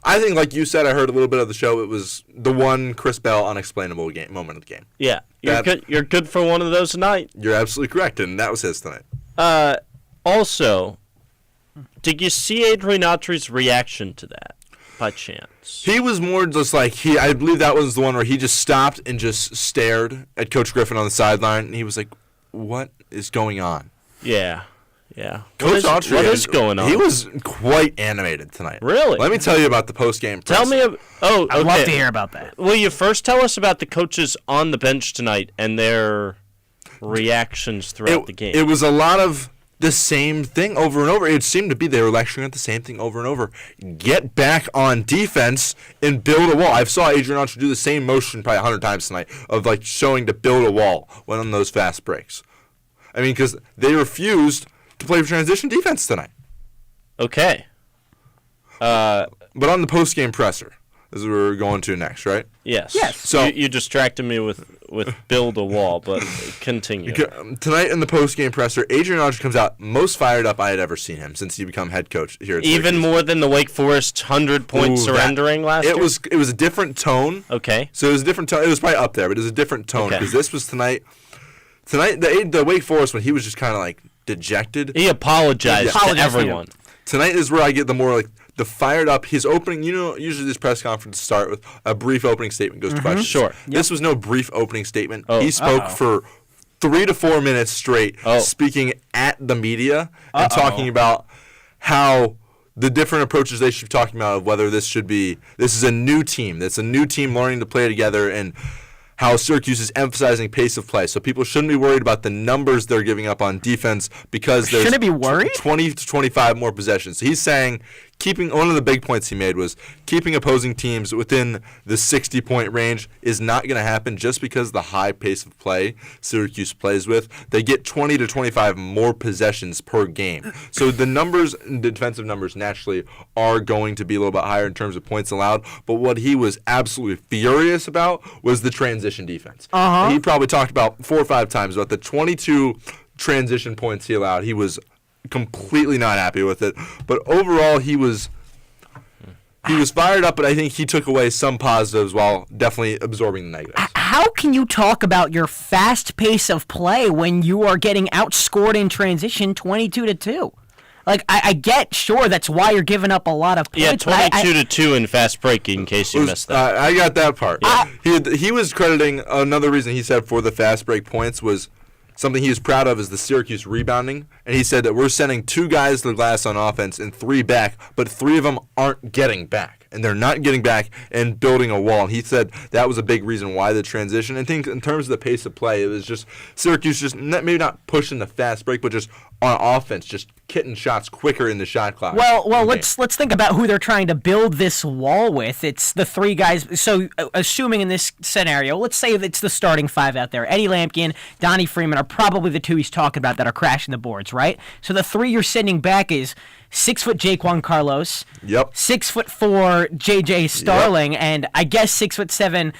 I think, like you said, I heard a little bit of the show. It was the one Chris Bell unexplainable moment of the game. Yeah, you're good for one of those tonight. You're absolutely correct, and that was his tonight. Also, did you see Adrian Autry's reaction to that, by chance? He was more just like, I believe that was the one where he just stopped and just stared at Coach Griffin on the sideline, and he was like, what is going on? Yeah. Coach Autry, what is going on? He was quite animated tonight. Really? Let me tell you about the post-game press. Tell me. I'd love to hear about that. Will you first tell us about the coaches on the bench tonight and their reactions throughout the game? It was a lot of the same thing over and over. It seemed to be they were lecturing at the same thing over and over. Get back on defense and build a wall. I saw Adrian Autry do the same motion probably 100 times tonight of like showing to build a wall when on those fast breaks. I mean, because they refused to play transition defense tonight. Okay. But on the post-game presser, as we're going to next, right? Yes. So you distracted me with build a wall, but continue. Tonight in the post-game presser, Adrian Autry comes out most fired up I had ever seen him since he become head coach here at Syracuse. Even more than the Wake Forest 100-point surrendering last year? It was a different tone. Okay. So it was a different tone. It was probably up there, but it was a different tone because this was tonight. Tonight, the Wake Forest one, he was just kind of like dejected. He apologized to everyone. Tonight is where I get the more like the fired up. His opening, usually this press conference start with a brief opening statement, goes to questions. Sure. This was no brief opening statement. He spoke for 3 to 4 minutes straight, speaking at the media and talking about how the different approaches they should be talking about of whether this is a new team. That's a new team learning to play together, and how Syracuse is emphasizing pace of play. So people shouldn't be worried about the numbers they're giving up on defense because there's shouldn't be worried? 20 to 25 more possessions. So he's saying one of the big points he made was keeping opposing teams within the 60-point range is not going to happen just because the high pace of play Syracuse plays with. They get 20 to 25 more possessions per game. So the defensive numbers naturally are going to be a little bit higher in terms of points allowed. But what he was absolutely furious about was the transition defense. He probably talked about 4 or 5 times about the 22 transition points he allowed. He was completely not happy with it, but overall he was fired up, but I think he took away some positives while definitely absorbing the negatives. How can you talk about your fast pace of play when you are getting outscored in transition 22-2? Like, I get, sure, that's why you're giving up a lot of points. Yeah, 22-2 in fast break, in case you missed that. I got that part. He was crediting another reason he said for the fast break points was something he was proud of is the Syracuse rebounding, and he said that we're sending 2 guys to the glass on offense and 3 back, but 3 of them aren't getting back, and they're not getting back and building a wall. And he said that was a big reason why the transition. I think in terms of the pace of play, it was just Syracuse just maybe not pushing the fast break, but just on offense, just hitting shots quicker in the shot clock. Well, let's think about who they're trying to build this wall with. It's the 3 guys. So, assuming in this scenario, let's say it's the starting 5 out there. Eddie Lampkin, Donnie Freeman are probably the 2 he's talking about that are crashing the boards, right? So the 3 you're sending back is 6-foot Jaquan Carlos, 6'4" JJ Starling, and I guess 6'7"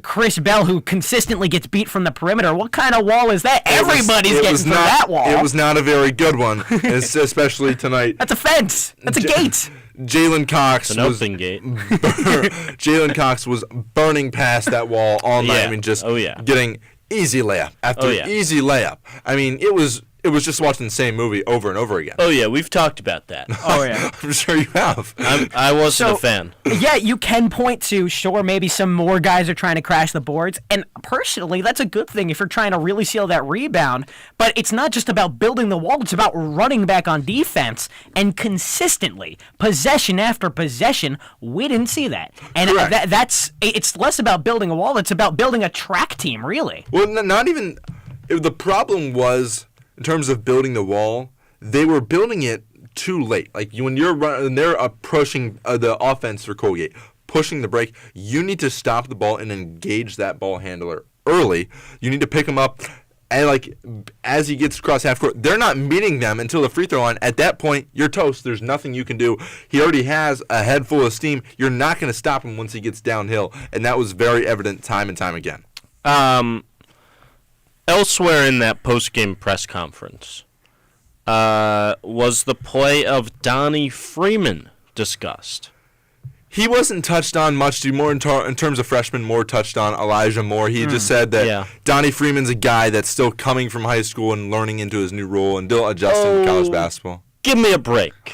Chris Bell, who consistently gets beat from the perimeter. What kind of wall is that? Everybody's getting through that wall. It was not a very good one, especially tonight. That's a fence. That's a gate. Jalen Cox an open gate. Jalen Cox was burning past that wall all night. I mean, just getting easy layup after easy layup. I mean, it was just watching the same movie over and over again. Oh, yeah, we've talked about that. Oh, yeah. I'm sure you have. I wasn't a fan. Yeah, you can point to, sure, maybe some more guys are trying to crash the boards. And personally, that's a good thing if you're trying to really seal that rebound. But it's not just about building the wall. It's about running back on defense. And consistently, possession after possession, we didn't see that. And it's less about building a wall. It's about building a track team, really. Well, not even – the problem was – in terms of building the wall, they were building it too late. Like when they're approaching the offense for Colgate, pushing the break, you need to stop the ball and engage that ball handler early. You need to pick him up, and like as he gets across half court, they're not meeting them until the free throw line. At that point, you're toast. There's nothing you can do. He already has a head full of steam. You're not going to stop him once he gets downhill, and that was very evident time and time again. Elsewhere in that post-game press conference, was the play of Donnie Freeman discussed? He wasn't touched on much. More in terms of freshmen, more touched on Elijah Moore. He just said that Donnie Freeman's a guy that's still coming from high school and learning into his new role and still adjusting to college basketball. Give me a break.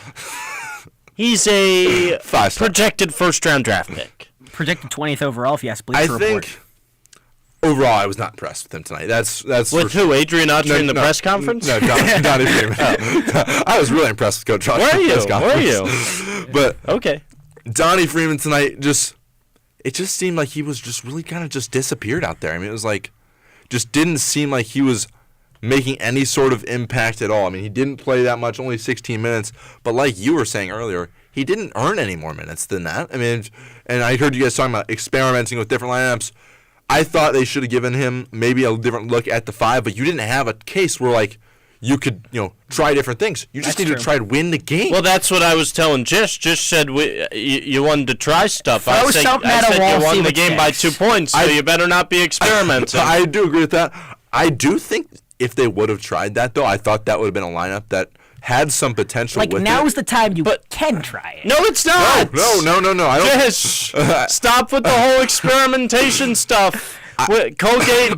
He's a projected first-round draft pick. Projected 20th overall, if you ask Bleacher Report. I think overall, I was not impressed with him tonight. That's with who? Adrian Autry in the press conference? No, Donnie Freeman. I was really impressed with Coach Autry. Were you? But okay. Donnie Freeman tonight it just seemed like he was just really kind of just disappeared out there. I mean, it was like, just didn't seem like he was making any sort of impact at all. I mean, he didn't play that much, only 16 minutes. But like you were saying earlier, he didn't earn any more minutes than that. I mean, and I heard you guys talking about experimenting with different lineups. I thought they should have given him maybe a different look at the 5, but you didn't have a case where like you could, try different things. You just need to try to win the game. Well, that's what I was telling Jish. Jish said you wanted to try stuff. I said you won the game by 2 points, so you better not be experimenting. I do agree with that. I do think if they would have tried that, though, I thought that would have been a lineup that had some potential with it. Now's the time you can try it. No, it's not. No. I don't. Jish, stop with the whole experimentation stuff. Colgate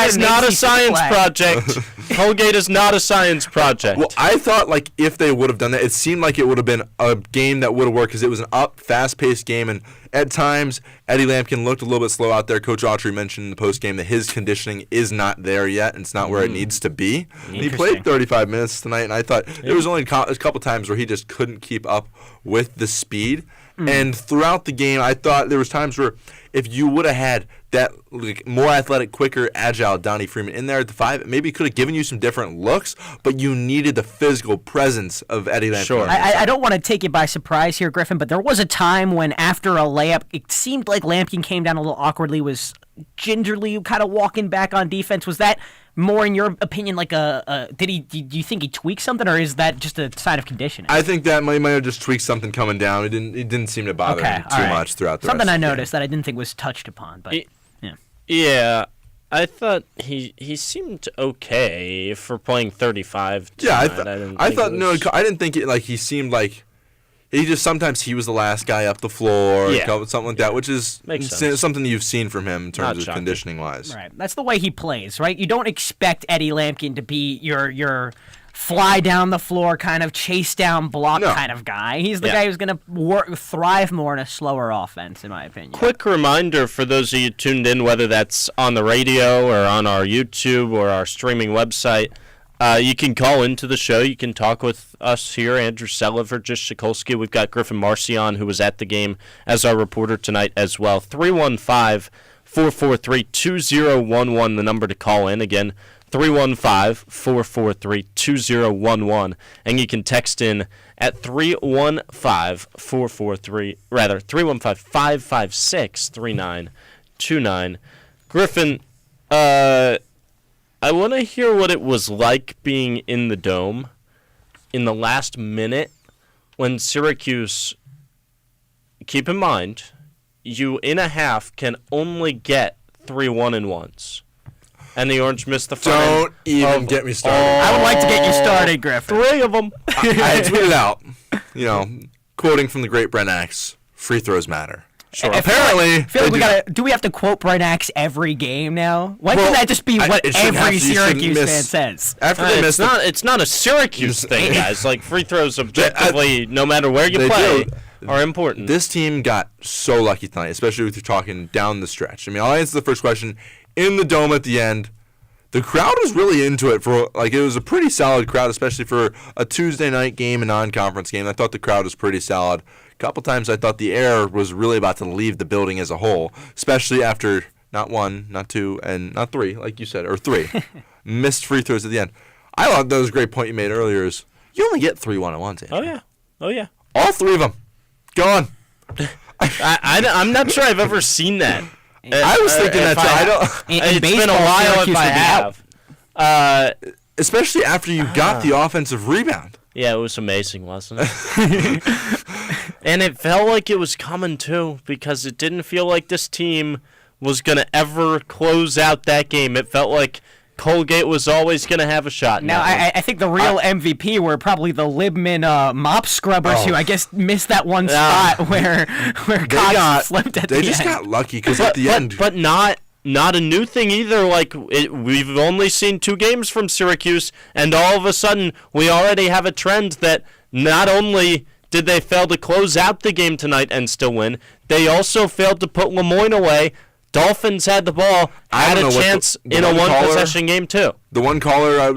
is not a science project. Colgate is not a science project. Well, I thought like if they would have done that, it seemed like it would have been a game that would have worked because it was an fast-paced game, and at times Eddie Lampkin looked a little bit slow out there. Coach Autry mentioned in the postgame that his conditioning is not there yet, and it's not where it needs to be. He played 35 minutes tonight, and I thought there was only a couple times where he just couldn't keep up with the speed. And throughout the game, I thought there was times where if you would have had that more athletic, quicker, agile Donnie Freeman in there at the 5, maybe it could have given you some different looks, but you needed the physical presence of Eddie Lampkin. Sure. I don't want to take you by surprise here, Griffin, but there was a time when after a layup, it seemed like Lampkin came down a little awkwardly, was gingerly kind of walking back on defense. Was that more, in your opinion, like do you think he tweaked something, or is that just a sign of conditioning? I think that might have just tweaked something coming down. It didn't seem to bother him too much throughout the something rest I of the noticed that I didn't think was touched upon, but yeah, I thought he seemed okay for playing 35. Yeah, I didn't think it like he seemed like. He just sometimes he was the last guy up the floor, something like that, which is something you've seen from him in terms of conditioning wise. Right, that's the way he plays, right? You don't expect Eddie Lampkin to be your fly down the floor kind of chase down block kind of guy. He's the guy who's going to thrive more in a slower offense, in my opinion. Quick reminder for those of you tuned in, whether that's on the radio or on our YouTube or our streaming website. You can call into the show. You can talk with us here, Andrew Seliver, Jish Shikolsky. We've got Griffin Marcion, who was at the game as our reporter tonight as well. 315-443-2011, the number to call in. Again, 315-443-2011. And you can text in at 315-556-3929. Griffin, I want to hear what it was like being in the Dome in the last minute when Syracuse, keep in mind, you in a half can only get 3 1-and-1s. And the Orange missed the front end. Don't even get me started. I would like to get you started, Griffin. 3 of them. I tweeted out, quoting from the great Brent Axe, free throws matter. Sure. Apparently, do we have to quote Brent Axe every game now? Why can't that just be what every Syracuse fan says? After they miss it's not a Syracuse thing, guys. Like free throws, objectively, no matter where you play, are important. This team got so lucky tonight, especially if you're talking down the stretch. I mean, I'll answer the first question. In the Dome at the end, the crowd was really into it. It was a pretty solid crowd, especially for a Tuesday night game, a non-conference game. I thought the crowd was pretty solid. Couple times I thought the air was really about to leave the building as a whole, especially after not 1, not 2, and not 3, like you said, or 3 missed free throws at the end. I thought that was a great point you made earlier. Is You only get 3 1-on-1s. Oh yeah. All 3 of them gone. I'm not sure I've ever seen that. I was thinking that too. It's been a while if I have. Especially after you got the offensive rebound. Yeah, it was amazing, wasn't it? And it felt like it was coming too, because it didn't feel like this team was going to ever close out that game. It felt like Colgate was always going to have a shot. Now, I think the real MVP were probably the Libman mop scrubbers who I guess missed that one spot where Cox slipped at the end. They just got lucky because at the end. But not a new thing either. Like we've only seen 2 games from Syracuse, and all of a sudden we already have a trend that not only did they fail to close out the game tonight and still win, they also failed to put Lemoyne away. Dolphins had the ball, had a chance in a one-possession game too. The one caller,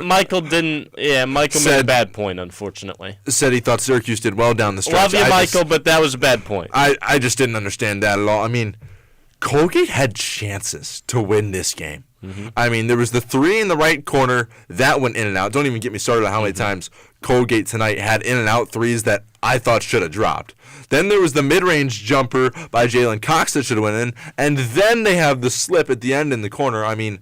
Michael didn't. Yeah, Michael made a bad point, unfortunately. Said he thought Syracuse did well down the stretch. Love you, Michael, but that was a bad point. I just didn't understand that at all. I mean, Colgate had chances to win this game. Mm-hmm. I mean, there was the 3 in the right corner that went in and out. Don't even get me started on how many times Colgate tonight had in and out threes that I thought should have dropped. Then there was the mid-range jumper by Jalen Cox that should have went in, and then they have the slip at the end in the corner. I mean,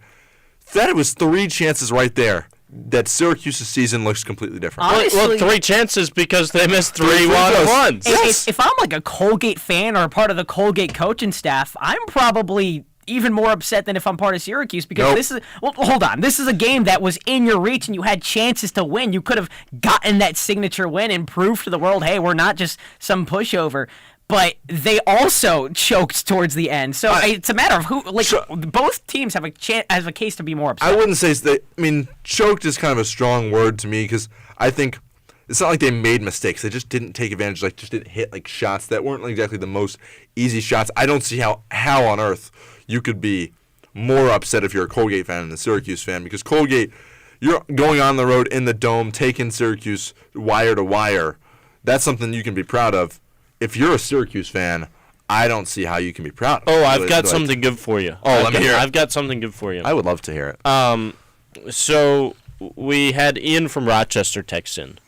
that was 3 chances right there. That Syracuse's season looks completely different. Honestly, 3 chances because they missed 3 1-on-1s. If I'm like a Colgate fan or a part of the Colgate coaching staff, I'm probably even more upset than if I'm part of Syracuse because this is hold on. This is a game that was in your reach and you had chances to win. You could have gotten that signature win and proved to the world, hey, we're not just some pushover. But they also choked towards the end, so it's a matter of who. Like both teams have a case to be more upset. I wouldn't say that. I mean, choked is kind of a strong word to me because I think it's not like they made mistakes. They just didn't take advantage. Like just didn't hit like shots that weren't exactly the most easy shots. I don't see how on earth you could be more upset if you're a Colgate fan than a Syracuse fan because Colgate, you're going on the road in the Dome, taking Syracuse wire to wire. That's something you can be proud of. If you're a Syracuse fan, I don't see how you can be proud of it. Oh, I've got something good for you. Let me hear it. I've got something good for you. I would love to hear it. So we had Ian from Rochester text in.